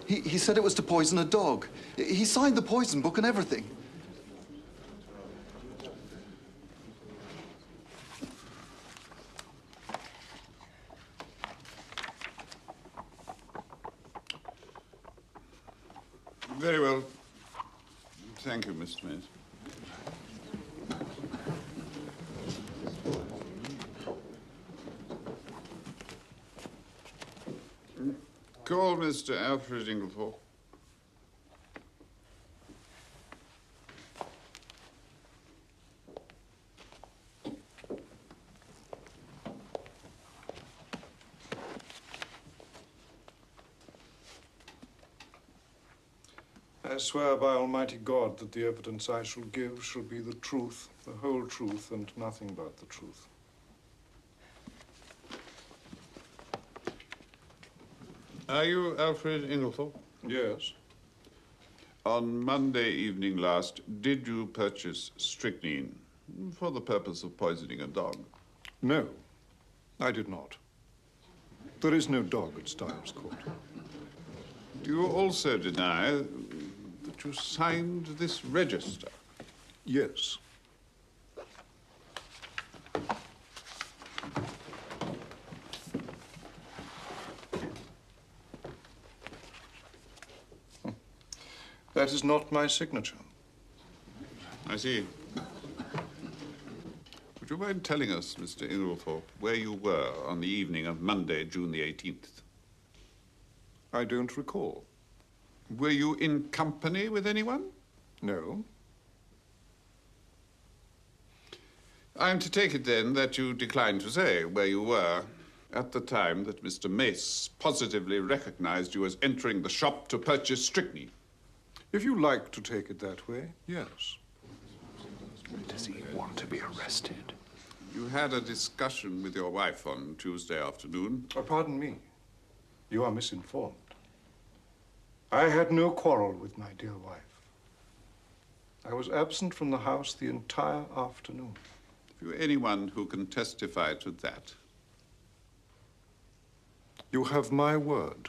He said it was to poison a dog. He signed the poison book and everything. Very well. Thank you, Mr. Mason. Call Mr. Alfred Inglethorpe. I swear by Almighty God that the evidence I shall give shall be the truth, the whole truth, and nothing but the truth. Are you Alfred Inglethorpe? Yes. On Monday evening last, did you purchase strychnine for the purpose of poisoning a dog? No, I did not. There is no dog at Styles Court. Do you also deny that you signed this register? Yes. That is not my signature. I see. Would you mind telling us, Mr. Inglethorpe, where you were on the evening of Monday, June the 18th? I don't recall. Were you in company with anyone? No. I'm to take it, then, that you decline to say where you were at the time that Mr. Mace positively recognized you as entering the shop to purchase strychnine. If you like to take it that way, yes. Does he want to be arrested? You had a discussion with your wife on Tuesday afternoon. Oh, pardon me. You are misinformed. I had no quarrel with my dear wife. I was absent from the house the entire afternoon. Have you anyone who can testify to that? You have my word.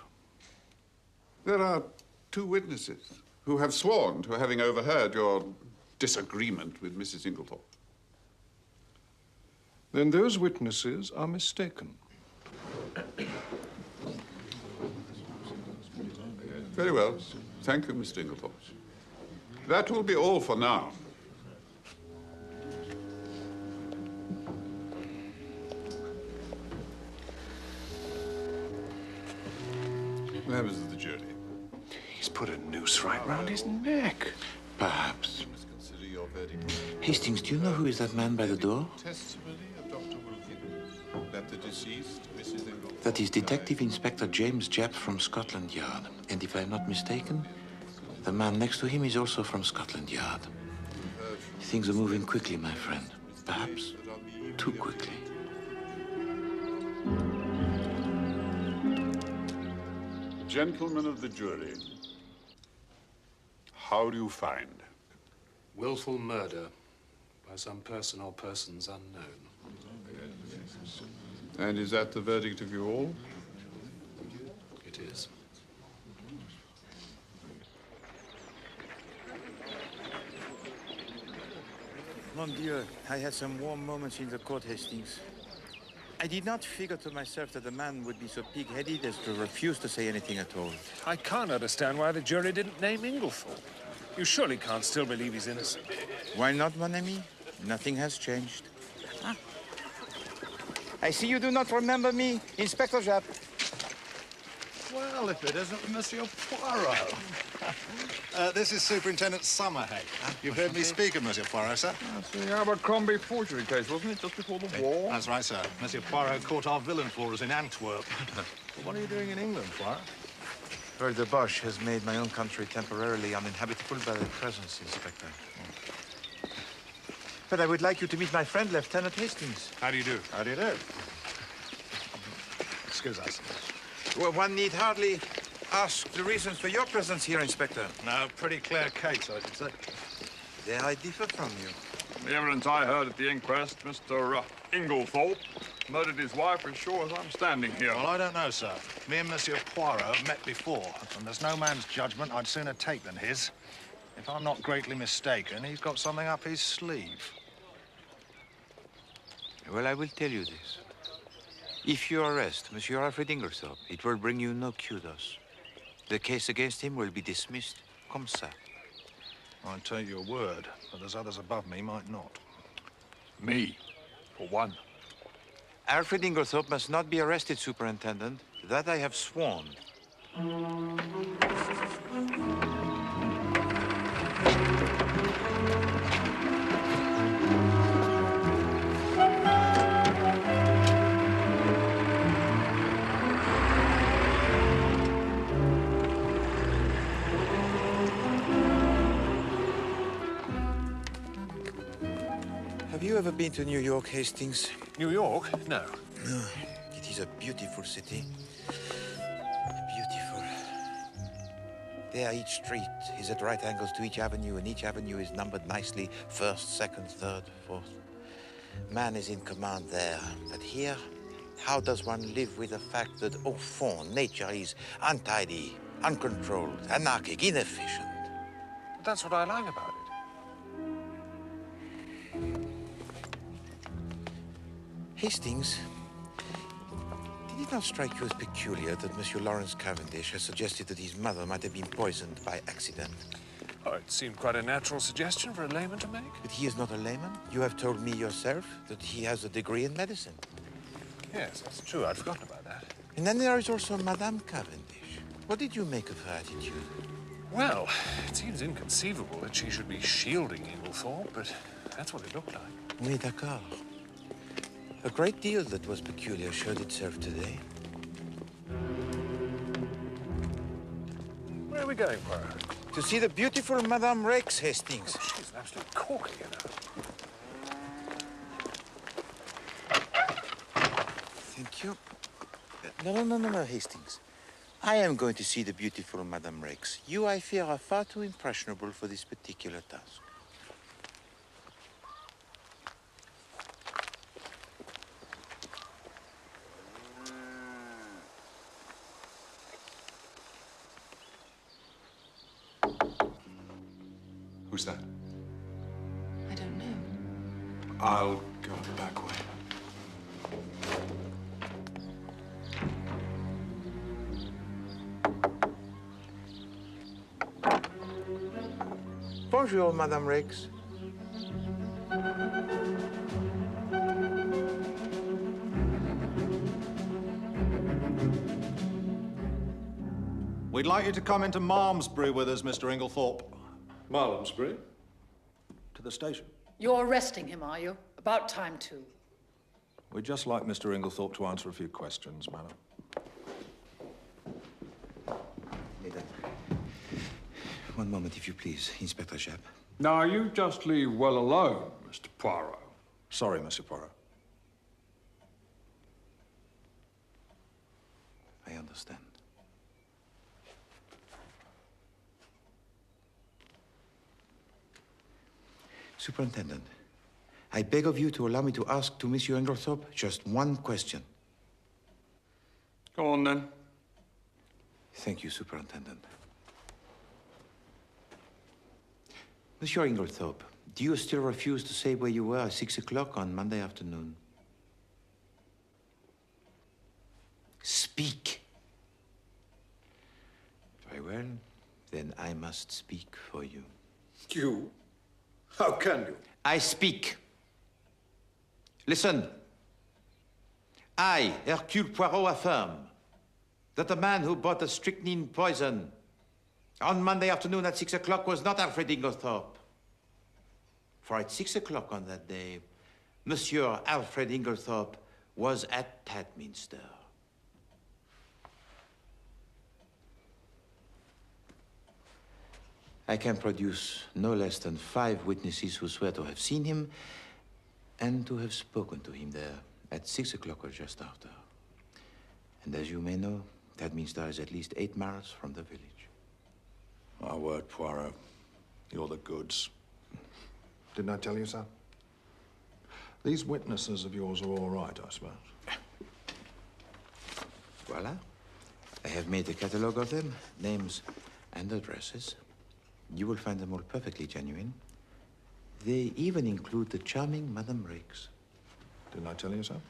There are two witnesses who have sworn to having overheard your disagreement with Mrs. Inglethorpe. Then those witnesses are mistaken. Very well. Thank you, Mr. Inglethorpe. That will be all for now. Members of the jury. He's put a noose right round his neck. Perhaps. Consider your verdict. Hastings, do you know who is that man by the door? Testimony of Dr. Wilkins that the deceased, Mrs. Inglethorpe... That is Detective Inspector James Japp from Scotland Yard. And if I'm not mistaken, the man next to him is also from Scotland Yard. Things are moving quickly, my friend. Perhaps too quickly. Gentlemen of the jury, how do you find? Willful murder by some person or persons unknown. And is that the verdict of you all? It is. Mon Dieu, I had some warm moments in the court, Hastings. I did not figure to myself that the man would be so pig-headed as to refuse to say anything at all. I can't understand why the jury didn't name Inglethorpe. You surely can't still believe he's innocent. Why not, mon ami? Nothing has changed. Ah. I see you do not remember me, Inspector Japp. Well, if it isn't Monsieur Poirot. This is Superintendent Summerhay. You've heard me speak of Monsieur Poirot, sir? That's the Abercrombie forgery case, wasn't it, just before the war? That's right, sir. Monsieur Poirot caught our villain for us in Antwerp. But what are you doing in England, Poirot? Well, the Boche has made my own country temporarily uninhabitable by their presence, Inspector. But I would like you to meet my friend, Lieutenant Hastings. How do you do? How do you do? Excuse us. Well, one need hardly ask the reasons for your presence here, Inspector. No, pretty clear case, I should say. There I differ from you. The evidence I heard at the inquest, Mr. Inglethorpe murdered his wife as sure as I'm standing here. Well, I don't know, sir. Me and Monsieur Poirot have met before, and there's no man's judgment I'd sooner take than his. If I'm not greatly mistaken, he's got something up his sleeve. Well, I will tell you this. If you arrest Monsieur Alfred Inglethorpe, it will bring you no kudos. The case against him will be dismissed comme ça. I'd take your word, but there's others above me might not. Me, for one. Alfred Inglethorpe must not be arrested, Superintendent. That I have sworn. Have you ever been to New York, Hastings? New York? No. No. It is a beautiful city. Beautiful. There, each street is at right angles to each avenue, and each avenue is numbered nicely, first, second, third, fourth. Man is in command there. But here, how does one live with the fact that, au fond, nature is untidy, uncontrolled, anarchic, inefficient? That's what I like about it. Hastings, did it not strike you as peculiar that Monsieur Lawrence Cavendish has suggested that his mother might have been poisoned by accident? Oh, it seemed quite a natural suggestion for a layman to make. But he is not a layman. You have told me yourself that he has a degree in medicine. Yes, that's true. I'd forgotten about that. And then there is also Madame Cavendish. What did you make of her attitude? Well, it seems inconceivable that she should be shielding Inglethorpe, but that's what it looked like. Oui, d'accord. A great deal that was peculiar showed itself today. Where are we going, Poirot? To see the beautiful Madame Rex, Hastings. Oh, she's an absolute corker, you know. Thank you. No, Hastings. I am going to see the beautiful Madame Rex. You, I fear, are far too impressionable for this particular task. Who's that? I don't know. I'll go the back way. Bonjour, Madame Riggs. We'd like you to come into Malmesbury with us, Mr. Inglethorpe. Malmesbury? To the station. You're arresting him, are you? About time, too. We'd just like Mr. Inglethorpe to answer a few questions, madam. Mesdames. One moment, if you please, Inspector Japp. Now, you just leave well alone, Mr. Poirot. Sorry, Monsieur Poirot. I understand. Superintendent, I beg of you to allow me to ask to Monsieur Inglethorpe just one question. Go on, then. Thank you, Superintendent. Monsieur Inglethorpe, do you still refuse to say where you were at 6 o'clock on Monday afternoon? Speak. Very well. Then I must speak for you. You? How can you? I speak. Listen. I, Hercule Poirot, affirm that the man who bought the strychnine poison on Monday afternoon at 6 o'clock was not Alfred Inglethorpe. For at 6 o'clock on that day, Monsieur Alfred Inglethorpe was at Tadminster. I can produce no less than 5 witnesses who swear to have seen him and to have spoken to him there at 6 o'clock or just after. And as you may know, Tadminster is at least 8 miles from the village. My word, Poirot. You're the goods. Didn't I tell you so? These witnesses of yours are all right, I suppose. Voila. I have made a catalogue of them, names and addresses. You will find them all perfectly genuine. They even include the charming Madame Riggs. Didn't I tell you so?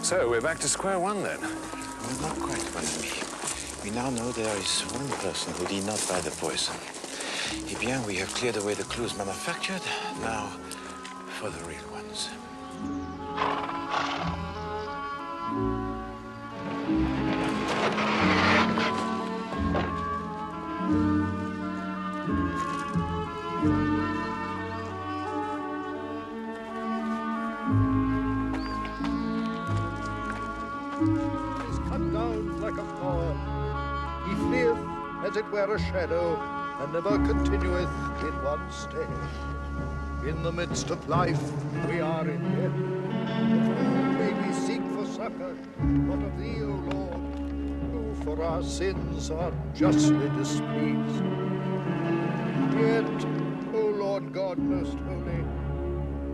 So, we're back to square one, then? Well, not quite, mon ami. We now know there is one person who did not buy the poison. Eh bien, we have cleared away the clues manufactured. Now, for the real ones. As it were a shadow, and never continueth in one stay. In the midst of life we are in death. Of whom may we seek for succor, but of thee, O Lord, who for our sins are justly displeased. Yet, O Lord God most holy,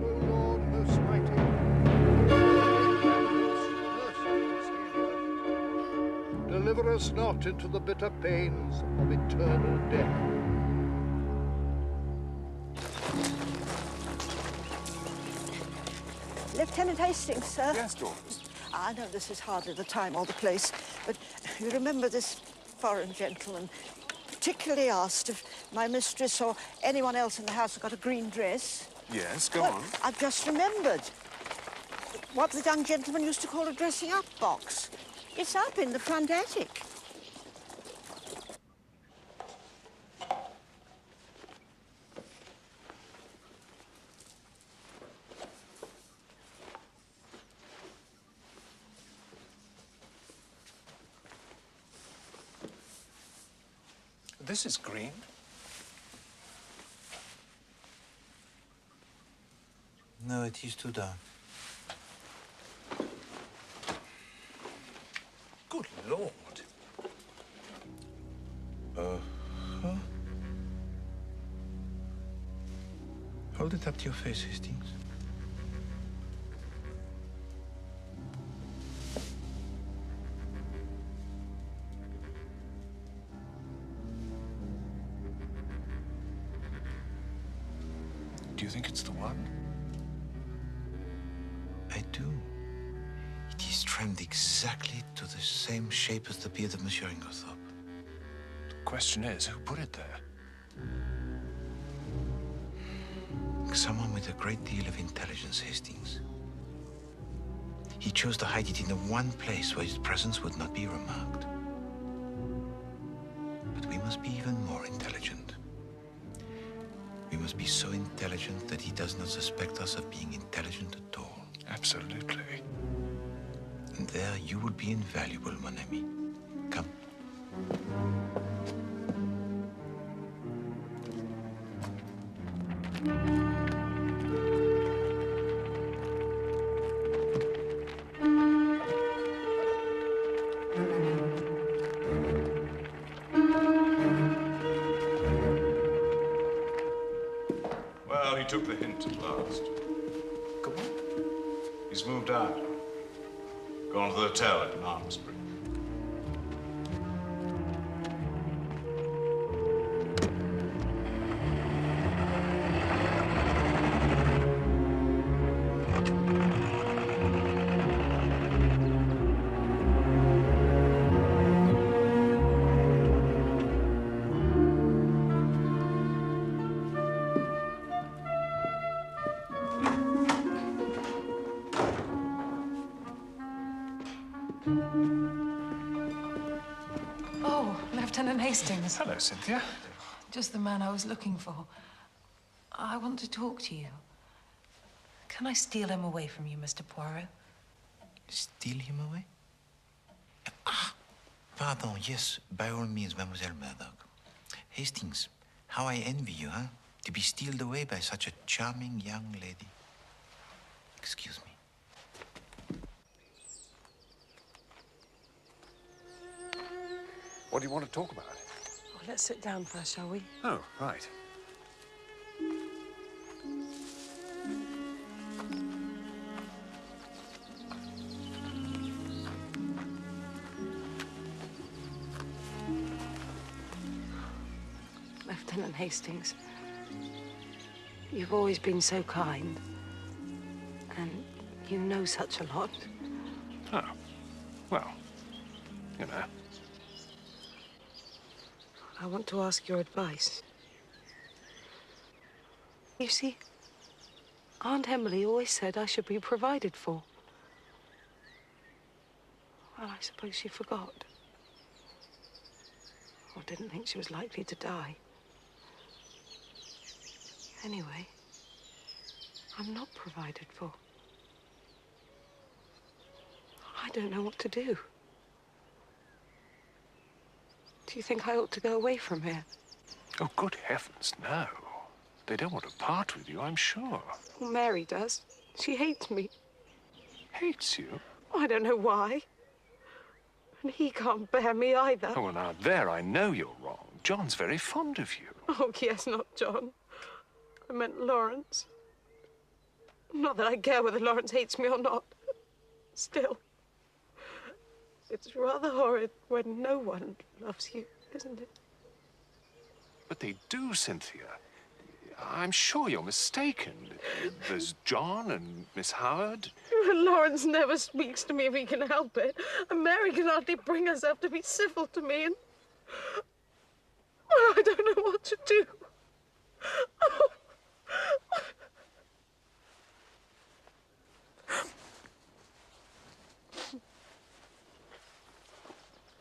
O Lord most mighty, deliver us not into the bitter pains of eternal death. Lieutenant Hastings, sir. Yes, Dorcas. I know this is hardly the time or the place, but you remember this foreign gentleman particularly asked if my mistress or anyone else in the house had got a green dress? Yes, go Well, on. I've just remembered what the young gentleman used to call a dressing-up box. It's up in the front attic. This is green. No, it is too dark. Good Lord. Huh? Hold it up to your face, Hastings. Do you think it's the one? I do. It is trimmed exactly to the same shape as the beard of Monsieur Inglethorpe. The question is, who put it there? Someone with a great deal of intelligence, Hastings. He chose to hide it in the one place where his presence would not be remarked. But we must be even more intelligent. We must be so intelligent that he does not suspect us of being intelligent at all. Absolutely. And there you will be invaluable, mon ami. Come. Well, he took the hint at last. Come on. He's moved out. Gone to the hotel at Malmesbury. Oh, Lieutenant Hastings. Hello, Cynthia. Just the man I was looking for. I want to talk to you. Can I steal him away from you, Mr. Poirot? Steal him away? Ah, pardon, yes, by all means, Mademoiselle Murdoch. Hastings, how I envy you, huh? To be stealed away by such a charming young lady. Excuse me. What do you want to talk about? Oh, let's sit down first, shall we? Oh, right. Lieutenant Hastings, you've always been so kind. And you know such a lot. Oh, well, you know. I want to ask your advice. You see, Aunt Emily always said I should be provided for. Well, I suppose she forgot. Or didn't think she was likely to die. Anyway, I'm not provided for. I don't know what to do. Do you think I ought to go away from here? Oh, good heavens, no. They don't want to part with you, I'm sure. Well, Mary does. She hates me. Hates you? I don't know why. And he can't bear me either. Oh, well, now, there I know you're wrong. John's very fond of you. Oh, yes, not John. I meant Lawrence. Not that I care whether Lawrence hates me or not. Still, it's rather horrid when no one loves you, isn't it? But they do, Cynthia. I'm sure you're mistaken. There's John and Miss Howard. Lawrence never speaks to me if he can help it. And Mary can hardly bring herself to be civil to me. And well, I don't know what to do. Oh.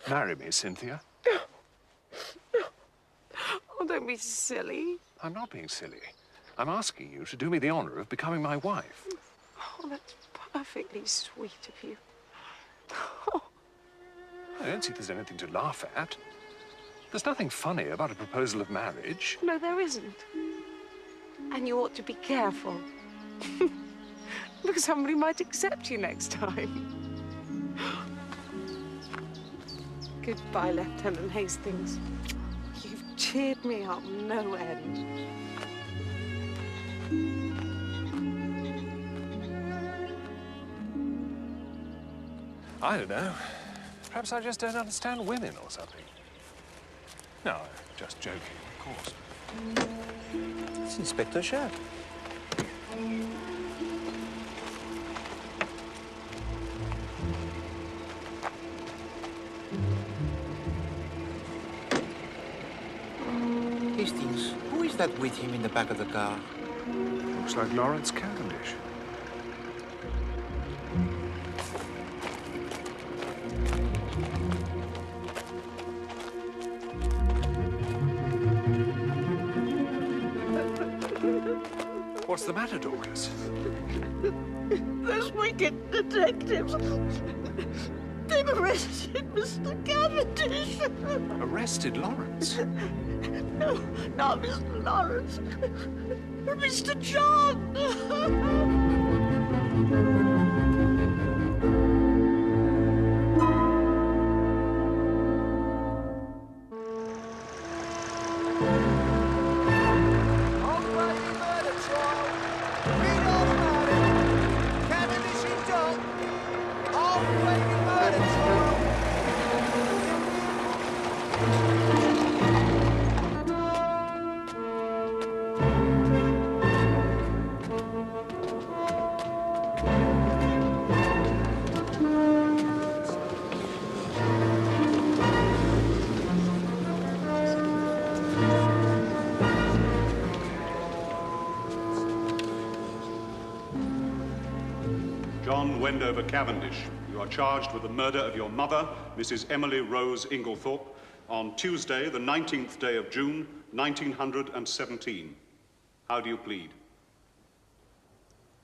Marry me, Cynthia. Oh, don't be silly. I'm not being silly. I'm asking you to do me the honor of becoming my wife. Oh, that's perfectly sweet of you. I don't see there's anything to laugh at. There's nothing funny about a proposal of marriage. No, there isn't. And you ought to be careful. Because somebody might accept you next time. Goodbye, Lieutenant Hastings. You've cheered me up no end. I don't know. Perhaps I just don't understand women or something. No, just joking, of course. It's Inspector Sharp. Hastings, who is that with him in the back of the car? Looks like Lawrence Cavendish. What's the matter, Dorcas? Those wicked detectives. They've arrested Mr. Cavendish. Arrested Lawrence? No, not Mr. Lawrence. Mr. John. John Wendover Cavendish, you are charged with the murder of your mother, Mrs. Emily Rose Inglethorpe, on Tuesday, the 19th day of June, 1917. How do you plead?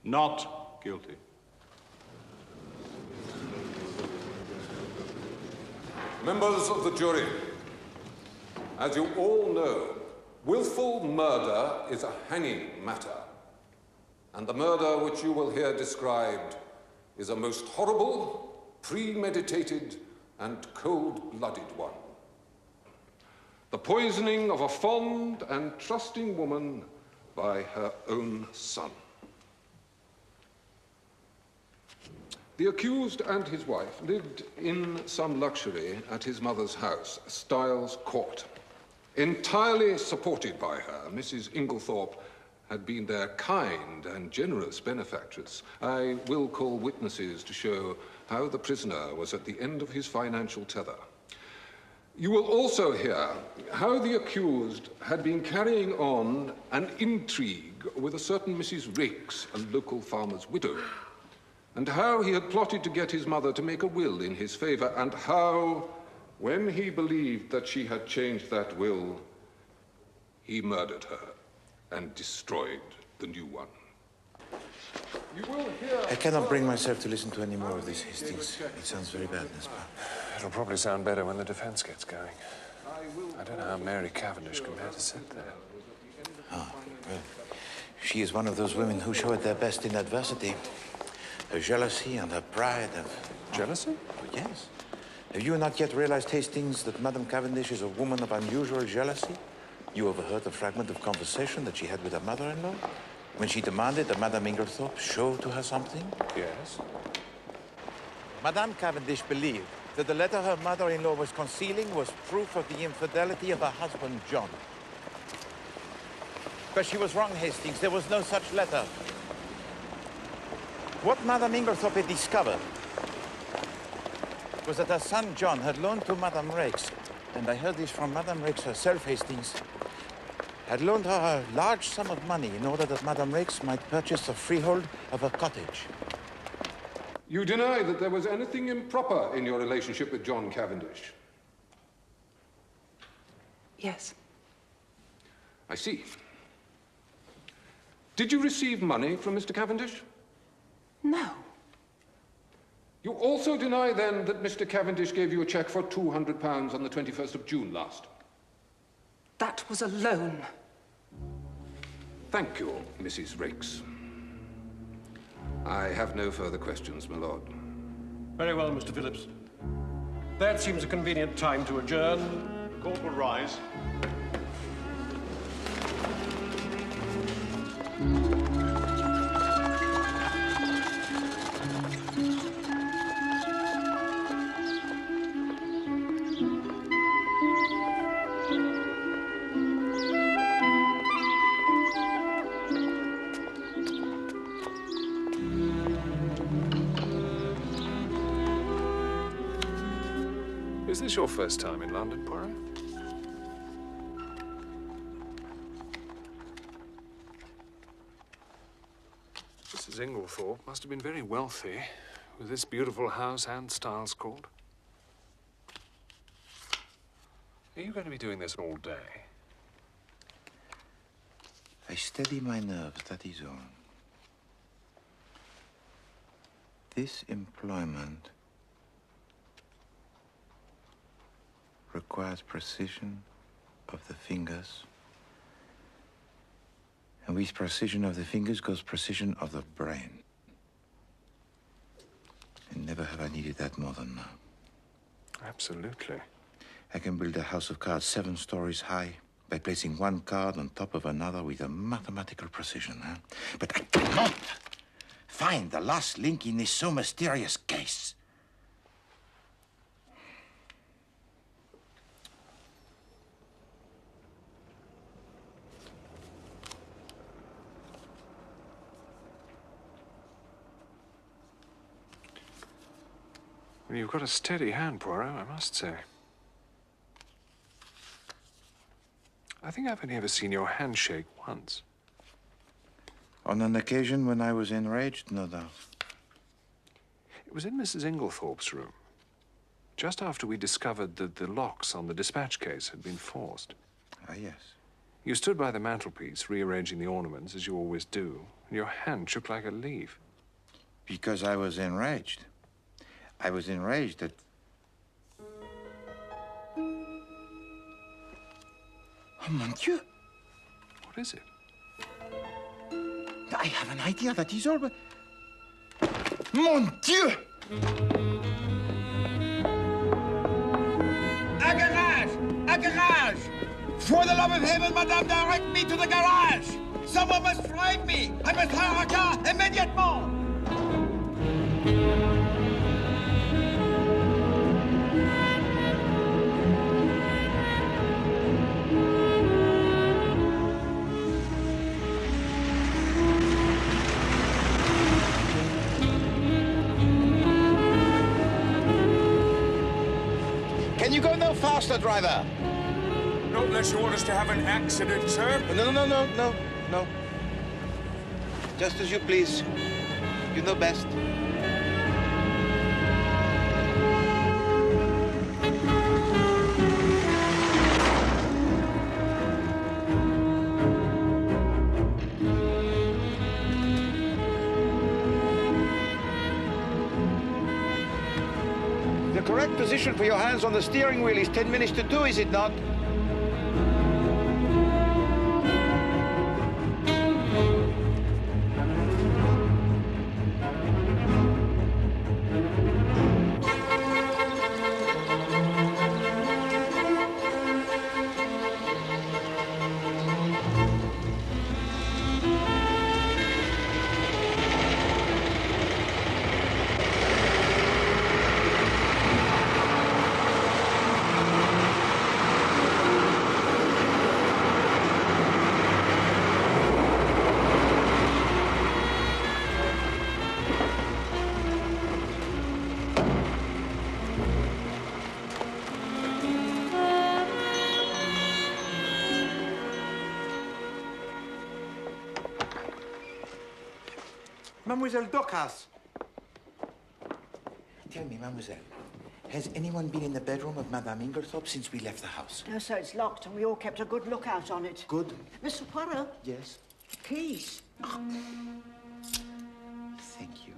Not guilty. Members of the jury, as you all know, willful murder is a hanging matter. And the murder which you will hear described is a most horrible, premeditated, and cold-blooded one. The poisoning of a fond and trusting woman by her own son. The accused and his wife lived in some luxury at his mother's house, Styles Court. Entirely supported by her, Mrs. Inglethorpe had been their kind and generous benefactress. I will call witnesses to show how the prisoner was at the end of his financial tether. You will also hear how the accused had been carrying on an intrigue with a certain Mrs. Rakes, a local farmer's widow, and how he had plotted to get his mother to make a will in his favor, and how, when he believed that she had changed that will, he murdered her and destroyed the new one. You will hear... I cannot bring myself to listen to any more of this, Hastings. It sounds very bad, Miss Brown. It'll probably sound better when the defense gets going. I don't know how Mary Cavendish can bear to sit there. Ah, well, she is one of those women who show at their best in adversity. Her jealousy and her pride have... Jealousy? Oh, yes. Have you not yet realized, Hastings, that Madame Cavendish is a woman of unusual jealousy? You overheard a fragment of conversation that she had with her mother-in-law when she demanded that Madame Inglethorpe show to her something? Yes. Madame Cavendish believed that the letter her mother-in-law was concealing was proof of the infidelity of her husband, John. But she was wrong, Hastings. There was no such letter. What Madame Inglethorpe had discovered was that her son, John, had loaned to Madame Rakes, and I heard this from Madame Rakes herself, Hastings, had loaned her a large sum of money in order that Madame Rakes might purchase the freehold of her cottage. You deny that there was anything improper in your relationship with John Cavendish? Yes. I see. Did you receive money from Mr. Cavendish? No. You also deny, then, that Mr. Cavendish gave you a cheque for £200 on the 21st of June last? was alone. Thank you, Mrs. Rakes. I have no further questions, my lord. Very well, Mr. Phillips. That seems a convenient time to adjourn. The court will rise. Is this your first time in London, Poirot? Mrs. Inglethorpe must have been very wealthy, with this beautiful house and Styles Court. Are you going to be doing this all day? I steady my nerves, that is all. This employment requires precision of the fingers. And with precision of the fingers goes precision of the brain. And never have I needed that more than now. Absolutely. I can build a house of cards 7 stories high by placing one card on top of another with a mathematical precision, huh? But I cannot find the last link in this so mysterious case. Well, you've got a steady hand, Poirot, I must say. I think I've only ever seen your hand shake once. On an occasion when I was enraged, no doubt. It was in Mrs. Inglethorpe's room, just after we discovered that the locks on the dispatch case had been forced. Ah, yes. You stood by the mantelpiece, rearranging the ornaments, as you always do, and your hand shook like a leaf. Because I was enraged. I was enraged that... Oh, mon Dieu! What is it? I have an idea, that is all, but... Mon Dieu! A garage! A garage! For the love of heaven, madame, direct me to the garage! Someone must drive me! I must hire a car immediately! Can you go no faster, driver? Not unless you want us to have an accident, sir. No. Just as you please. You know best. The correct position for your hands on the steering wheel is 10 minutes to 2, is it not? Mademoiselle Docas. Tell me, mademoiselle, has anyone been in the bedroom of Madame Inglethorpe since we left the house? No, sir, it's locked, and we all kept a good lookout on it. Good. Mr. Poirot? Yes? Keys. Thank you.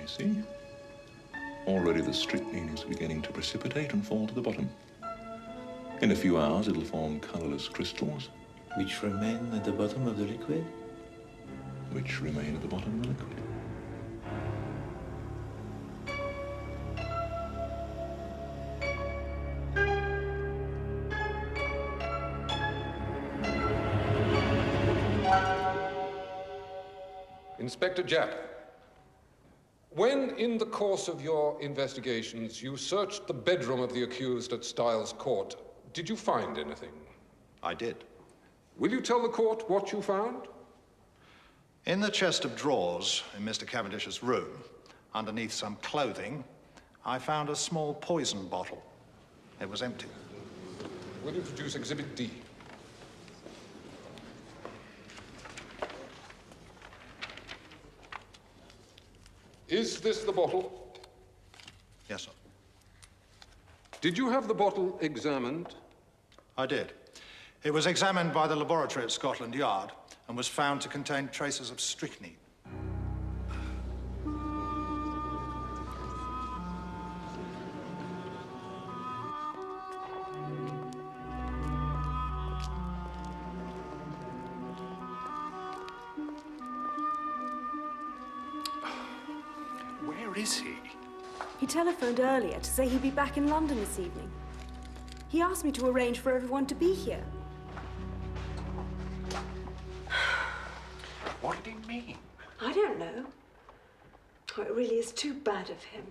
see? Already the strychnine is beginning to precipitate and fall to the bottom. In a few hours, it'll form colorless crystals. Which remain at the bottom of the liquid? Which remain at the bottom of the liquid. Inspector Japp, when in the course of your investigations you searched the bedroom of the accused at Styles Court, did you find anything? I did. Will you tell the court what you found? In the chest of drawers in Mr. Cavendish's room, underneath some clothing, I found a small poison bottle. It was empty. Will you produce Exhibit D? Is this the bottle? Yes, sir. Did you have the bottle examined? I did. It was examined by the laboratory at Scotland Yard and was found to contain traces of strychnine. Where is he? He telephoned earlier to say he'd be back in London this evening. He asked me to arrange for everyone to be here. What did he mean? I don't know. Oh, it really is too bad of him.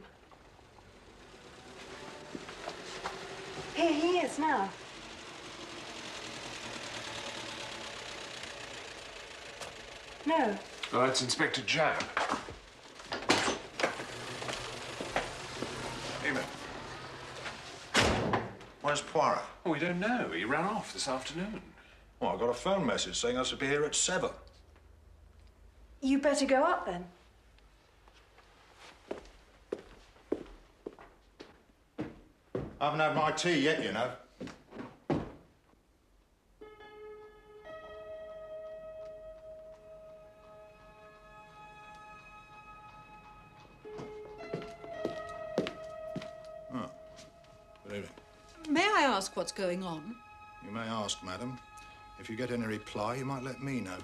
Here he is now. No. Oh, that's Inspector Japp. Eamon. Where's Poirot? Oh, we don't know. He ran off this afternoon. Well, I got a phone message saying I should be here at 7. You better go up then. I haven't had my tea yet, you know. Oh. Good evening. May I ask what's going on? You may ask, madam. If you get any reply, you might let me know.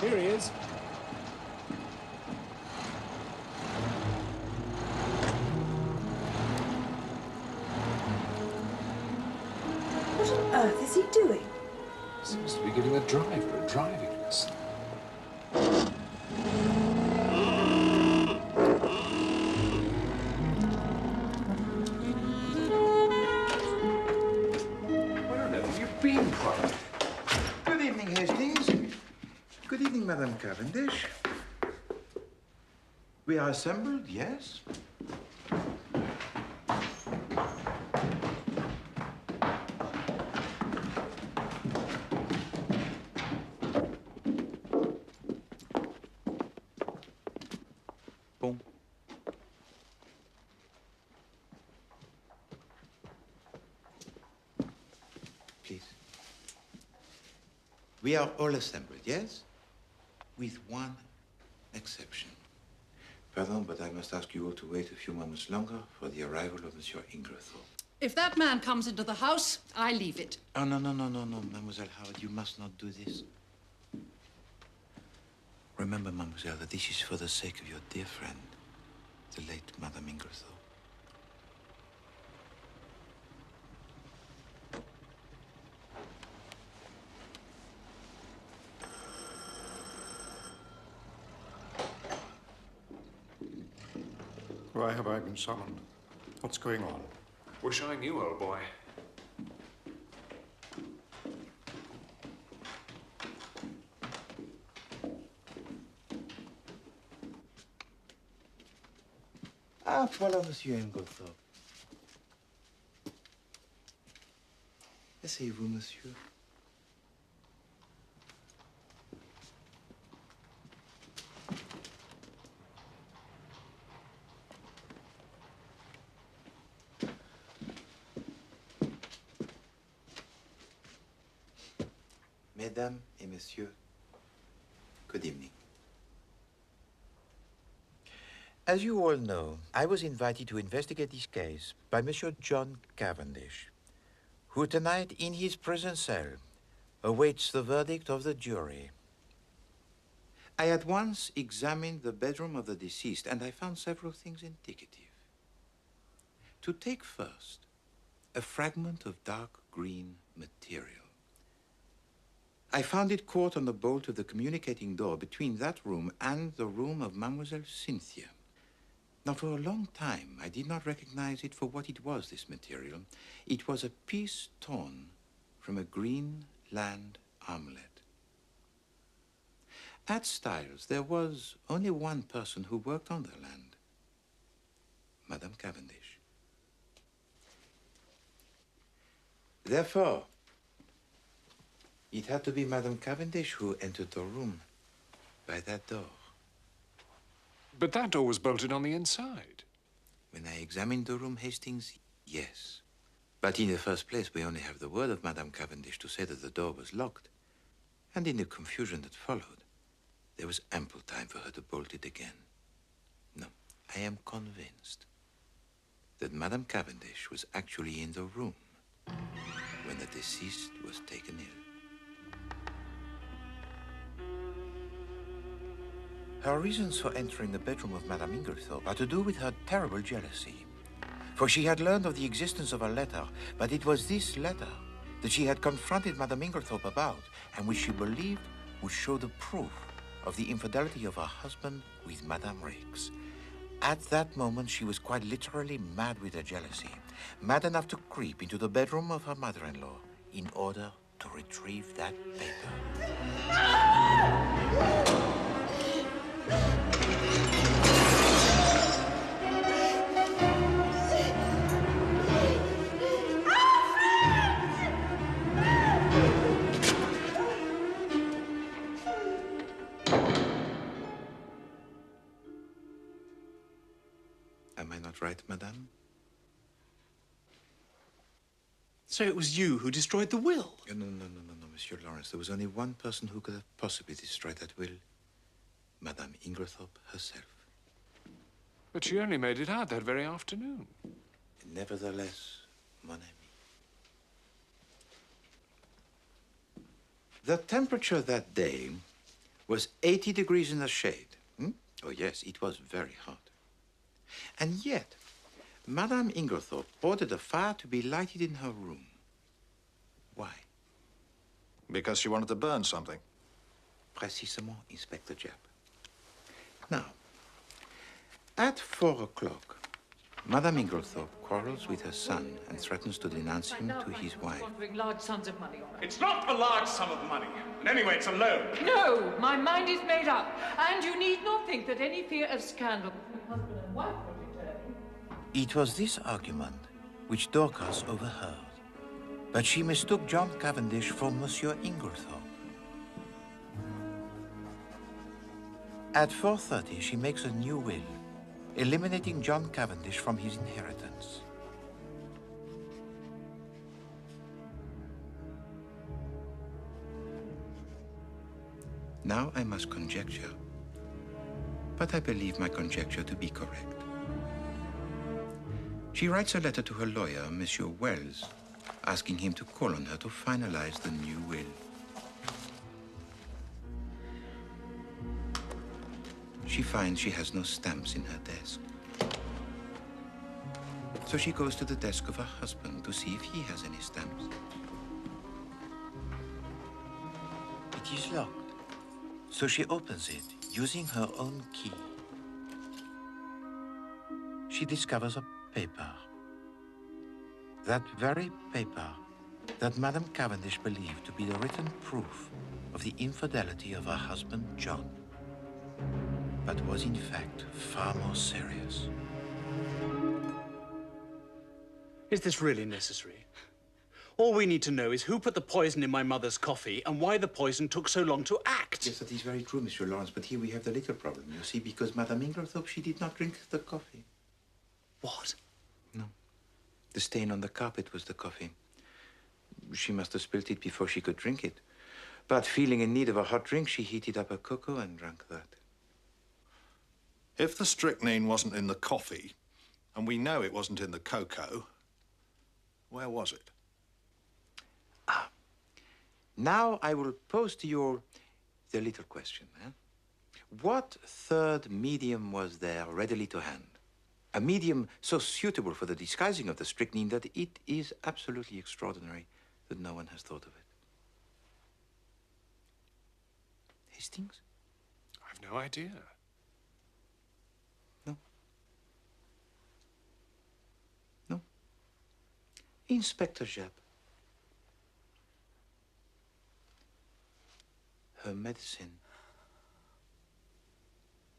Here he is. What on earth is he doing? Seems to be getting a drive for a driving lesson. Where on earth have you been, Poirot? Good evening, Hastings. Good evening, Madame Cavendish. We are assembled, yes? Bon. Please. We are all assembled, yes? With one exception. Pardon, but I must ask you all to wait a few moments longer for the arrival of Monsieur Inglethorpe. If that man comes into the house, I leave it. Oh, no, Mademoiselle Howard, you must not do this. Remember, Mademoiselle, that this is for the sake of your dear friend, the late Madame Inglethorpe. Why have I been summoned? What's going on? Wish I knew, old boy. Ah, voilà, Monsieur Inglethorpe. Asseyez-vous, monsieur. Mesdames et Messieurs, good evening. As you all know, I was invited to investigate this case by Monsieur John Cavendish, who tonight in his prison cell awaits the verdict of the jury. I at once examined the bedroom of the deceased, and I found several things indicative. To take first, a fragment of dark green material. I found it caught on the bolt of the communicating door between that room and the room of Mademoiselle Cynthia. Now, for a long time, I did not recognize it for what it was, this material. It was a piece torn from a green land armlet. At Styles, there was only one person who worked on the land, Madame Cavendish. Therefore, it had to be Madame Cavendish who entered the room by that door. But that door was bolted on the inside. When I examined the room, Hastings, yes. But in the first place, we only have the word of Madame Cavendish to say that the door was locked. And in the confusion that followed, there was ample time for her to bolt it again. No, I am convinced that Madame Cavendish was actually in the room when the deceased was taken ill. Her reasons for entering the bedroom of Madame Inglethorpe are to do with her terrible jealousy. For she had learned of the existence of a letter, but it was this letter that she had confronted Madame Inglethorpe about, and which she believed would show the proof of the infidelity of her husband with Madame Riggs. At that moment, she was quite literally mad with her jealousy, mad enough to creep into the bedroom of her mother-in-law in order to retrieve that paper. Am I not right, madame? So it was you who destroyed the will? No, Monsieur Lawrence. There was only one person who could have possibly destroyed that will. Madame Inglethorpe herself. But she only made it out that very afternoon. Nevertheless, mon ami. The temperature that day was 80 degrees in the shade. Oh, yes, it was very hot. And yet, Madame Inglethorpe ordered a fire to be lighted in her room. Why? Because she wanted to burn something. Précisément, Inspector Japp. Now, at 4 o'clock, Madame Inglethorpe quarrels with her son and threatens to denounce him to his wife. Squandering large sums of money on her. It's not a large sum of money. And anyway, it's a loan. No, my mind is made up. And you need not think that any fear of scandal between husband and wife will return. It was this argument which Dorcas overheard. But she mistook John Cavendish for Monsieur Inglethorpe. At 4:30, she makes a new will, eliminating John Cavendish from his inheritance. Now I must conjecture, but I believe my conjecture to be correct. She writes a letter to her lawyer, Monsieur Wells, asking him to call on her to finalize the new will. She finds she has no stamps in her desk. So she goes to the desk of her husband to see if he has any stamps. It is locked. So she opens it using her own key. She discovers a paper. That very paper that Madame Cavendish believed to be the written proof of the infidelity of her husband, John, but was in fact far more serious. Is this really necessary? All we need to know is who put the poison in my mother's coffee and why the poison took so long to act. Yes, that is very true, Monsieur Lawrence, but here we have the little problem, you see, because Madame Inglethorpe, she did not drink the coffee. What? No. The stain on the carpet was the coffee. She must have spilled it before she could drink it. But feeling in need of a hot drink, she heated up a cocoa and drank that. If the strychnine wasn't in the coffee, and we know it wasn't in the cocoa, where was it? Now I will pose to you the little question. What third medium was there readily to hand? A medium so suitable for the disguising of the strychnine that it is absolutely extraordinary that no one has thought of it. Hastings? I've no idea. No. Inspector Jebb. Her medicine.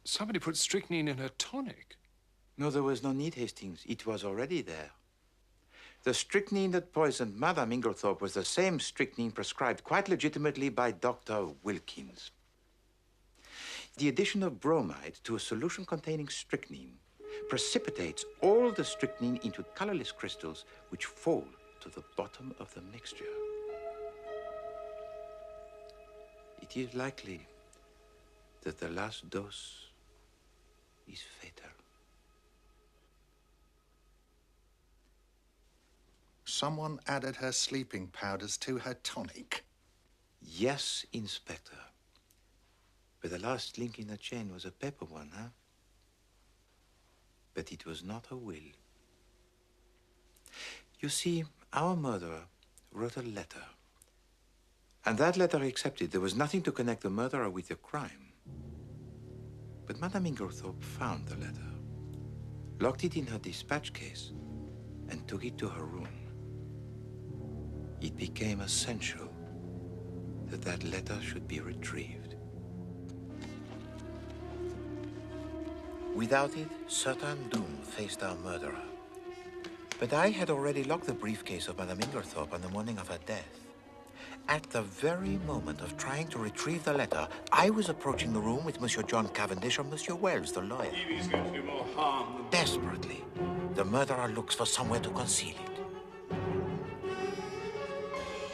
Somebody put strychnine in her tonic. No, there was no need, Hastings. It was already there. The strychnine that poisoned Madame Inglethorpe was the same strychnine prescribed quite legitimately by Dr. Wilkins. The addition of bromide to a solution containing strychnine precipitates all the strychnine into colorless crystals which fall to the bottom of the mixture. It is likely that the last dose is fatal. Someone added her sleeping powders to her tonic. Yes, Inspector. But the last link in the chain was a paper one, huh? But it was not a will. You see, our murderer wrote a letter. And that letter accepted. There was nothing to connect the murderer with the crime. But Madame Inglethorpe found the letter, locked it in her dispatch case, and took it to her room. It became essential that that letter should be retrieved. Without it, certain doom faced our murderer. But I had already locked the briefcase of Madame Inglethorpe on the morning of her death. At the very moment of trying to retrieve the letter, I was approaching the room with Monsieur John Cavendish or Monsieur Wells, the lawyer. Evie's going to do more harm than... Desperately, the murderer looks for somewhere to conceal it.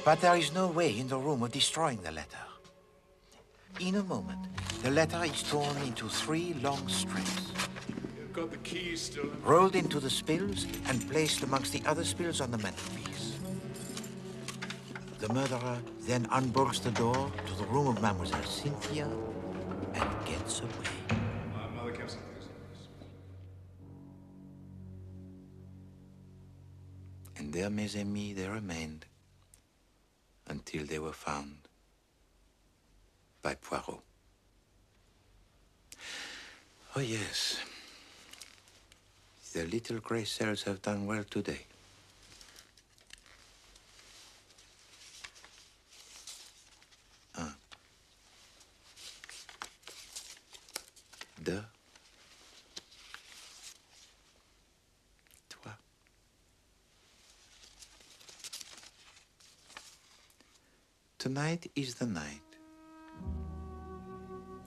But there is no way in the room of destroying the letter. In a moment, the letter is torn into 3 long strips. You've got the keys still. Rolled into the spills and placed amongst the other spills on the mantelpiece. The murderer then unbolts the door to the room of Mademoiselle Cynthia and gets away. My mother kept some things like this. And there, mes amis, they remained until they were found by Poirot. Oh, yes. The little gray cells have done well today. 1, 2, 3. Tonight is the night.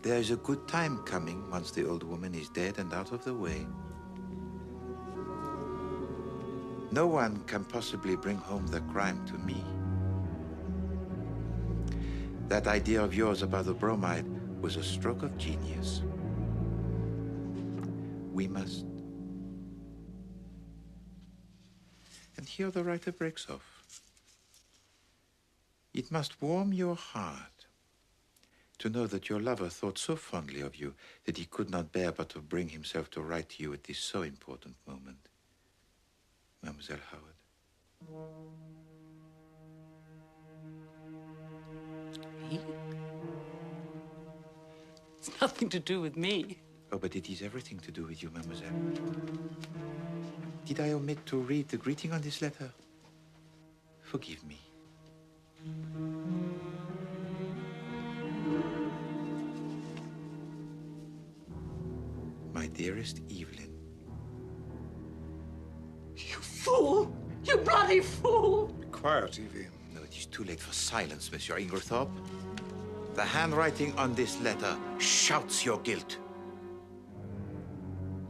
There is a good time coming once the old woman is dead and out of the way. No one can possibly bring home the crime to me. That idea of yours about the bromide was a stroke of genius. We must... And here the writer breaks off. It must warm your heart to know that your lover thought so fondly of you that he could not bear but to bring himself to write to you at this so important moment. Mademoiselle Howard. He? It's nothing to do with me. Oh, but it is everything to do with you, mademoiselle. Did I omit to read the greeting on this letter? Forgive me. My dearest Evelyn. You fool! You bloody fool! Quiet, Evie. No, it is too late for silence, Monsieur Inglethorpe. The handwriting on this letter shouts your guilt.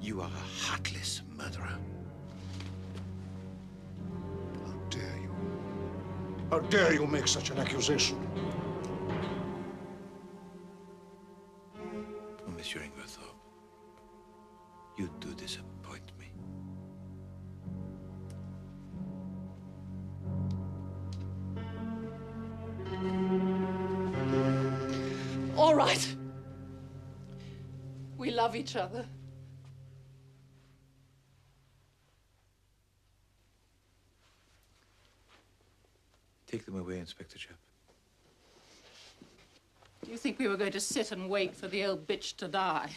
You are a heartless murderer. How dare you make such an accusation? Monsieur Inglethorpe. You do disappoint me. All right. We love each other. Take them away, Inspector Japp. Do you think we were going to sit and wait for the old bitch to die?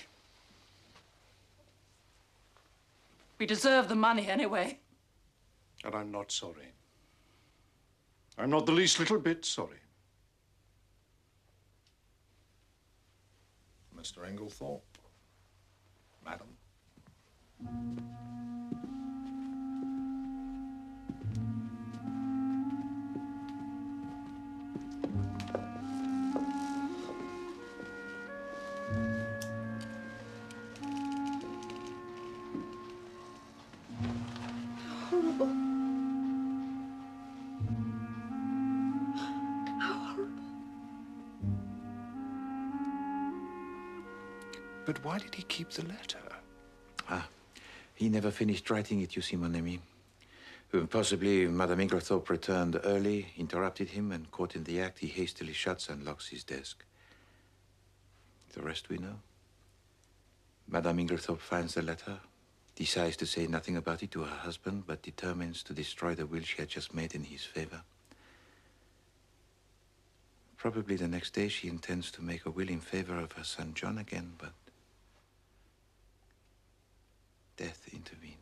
We deserve the money anyway. And I'm not sorry. I'm not the least little bit sorry. Mr. Inglethorpe, madam. Horrible. How horrible. But why did he keep the letter? Ah, he never finished writing it, you see, mon ami. Possibly Madame Inglethorpe returned early, interrupted him, and caught in the act, he hastily shuts and locks his desk. The rest we know. Madame Inglethorpe finds the letter, decides to say nothing about it to her husband, but determines to destroy the will she had just made in his favor. Probably the next day she intends to make a will in favor of her son John again, but death intervened.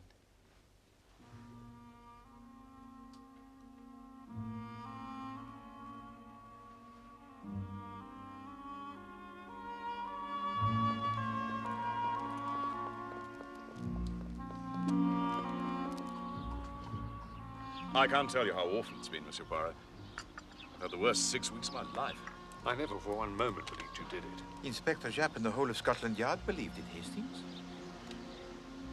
I can't tell you how awful it's been, Monsieur Poirot. I've had the worst 6 weeks of my life. I never for one moment believed you did it. Inspector Japp and the whole of Scotland Yard believed it, Hastings.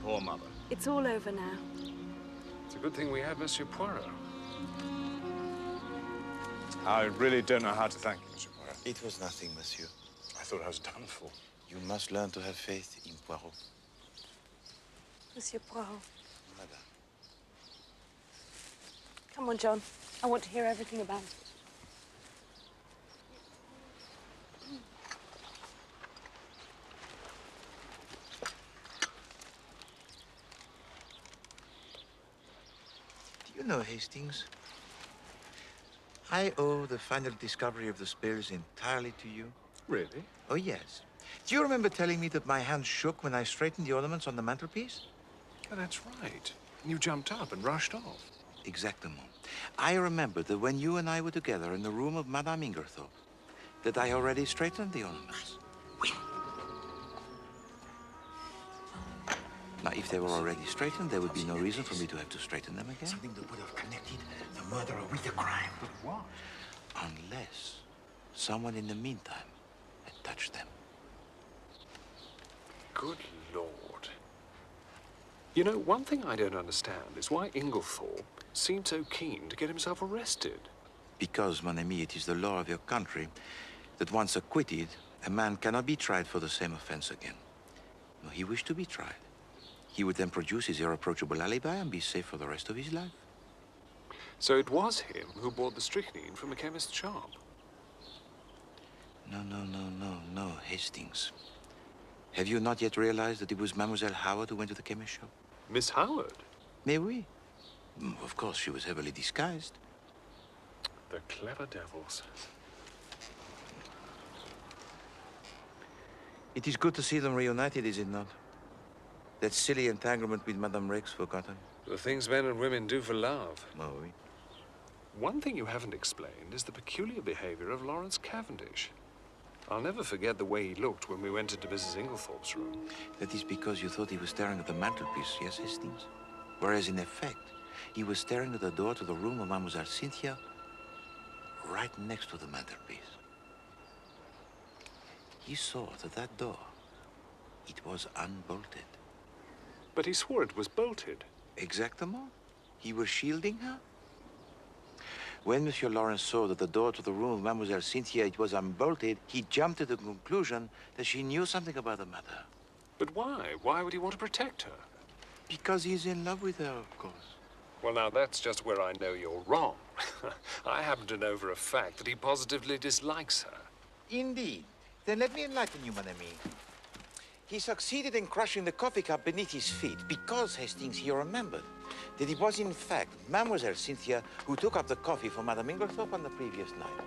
Poor mother. It's all over now. It's a good thing we had Monsieur Poirot. I really don't know how to thank you, Monsieur Poirot. It was nothing, Monsieur. I thought I was done for. You must learn to have faith in Poirot. Monsieur Poirot. Madame. Come on, John. I want to hear everything about it. Do you know, Hastings, I owe the final discovery of the spills entirely to you. Really? Oh, yes. Do you remember telling me that my hand shook when I straightened the ornaments on the mantelpiece? Oh, that's right. You jumped up and rushed off. Exactement. I remember that when you and I were together in the room of Madame Inglethorpe, that I already straightened the ornaments. Oui. Now, if they were already straightened, there would be no reason for me to have to straighten them again. Something that would have connected the murderer with the crime. But what? Unless someone in the meantime had touched them. Good Lord. You know, one thing I don't understand is why Inglethorpe seemed so keen to get himself arrested. Because, mon ami, it is the law of your country that once acquitted, a man cannot be tried for the same offense again. No, he wished to be tried. He would then produce his irreproachable alibi and be safe for the rest of his life. So it was him who bought the strychnine from a chemist's shop. No, Hastings. Have you not yet realized that it was Mademoiselle Howard who went to the chemist shop? Miss Howard? Mais oui. Of course, she was heavily disguised. The clever devils. It is good to see them reunited, is it not? That silly entanglement with Madame Rex forgotten. The things men and women do for love. Oh, oui. One thing you haven't explained is the peculiar behavior of Lawrence Cavendish. I'll never forget the way he looked when we went into Mrs. Inglethorpe's room. That is because you thought he was staring at the mantelpiece, yes, Hastings? Whereas, in effect, he was staring at the door to the room of Mademoiselle Cynthia, right next to the mantelpiece. He saw that door, it was unbolted. But he swore it was bolted. Exactement. He was shielding her. When Monsieur Lawrence saw that the door to the room of Mademoiselle Cynthia was unbolted, he jumped to the conclusion that she knew something about the matter. But why? Why would he want to protect her? Because he's in love with her, of course. Well, now, that's just where I know you're wrong. I happen to know for a fact that he positively dislikes her. Indeed. Then let me enlighten you, mon ami. He succeeded in crushing the coffee cup beneath his feet because, Hastings, he remembered that it was, in fact, Mademoiselle Cynthia who took up the coffee for Madame Inglethorpe on the previous night.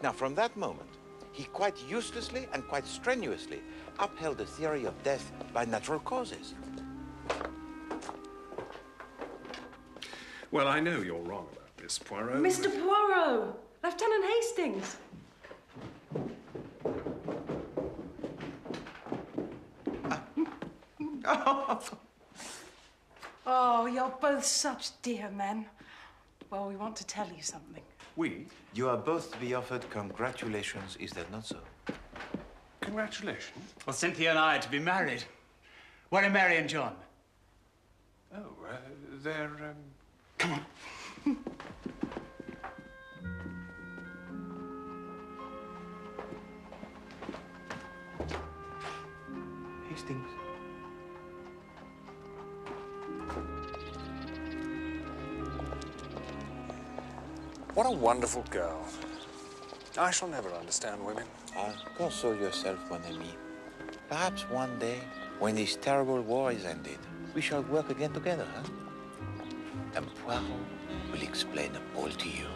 Now, from that moment, he quite uselessly and quite strenuously upheld the theory of death by natural causes. Well, I know you're wrong about this, Poirot. Mr. Poirot! Lieutenant Hastings! Oh, you're both such dear men. Well, we want to tell you something. We? You are both to be offered congratulations, is that not so? Congratulations? Well, Cynthia and I are to be married. When are Mary and John? Oh, they're, Come on. Hastings. What a wonderful girl. I shall never understand women. Console yourself, mon ami. Perhaps one day, when this terrible war is ended, we shall work again together, huh? And Poirot will explain all to you.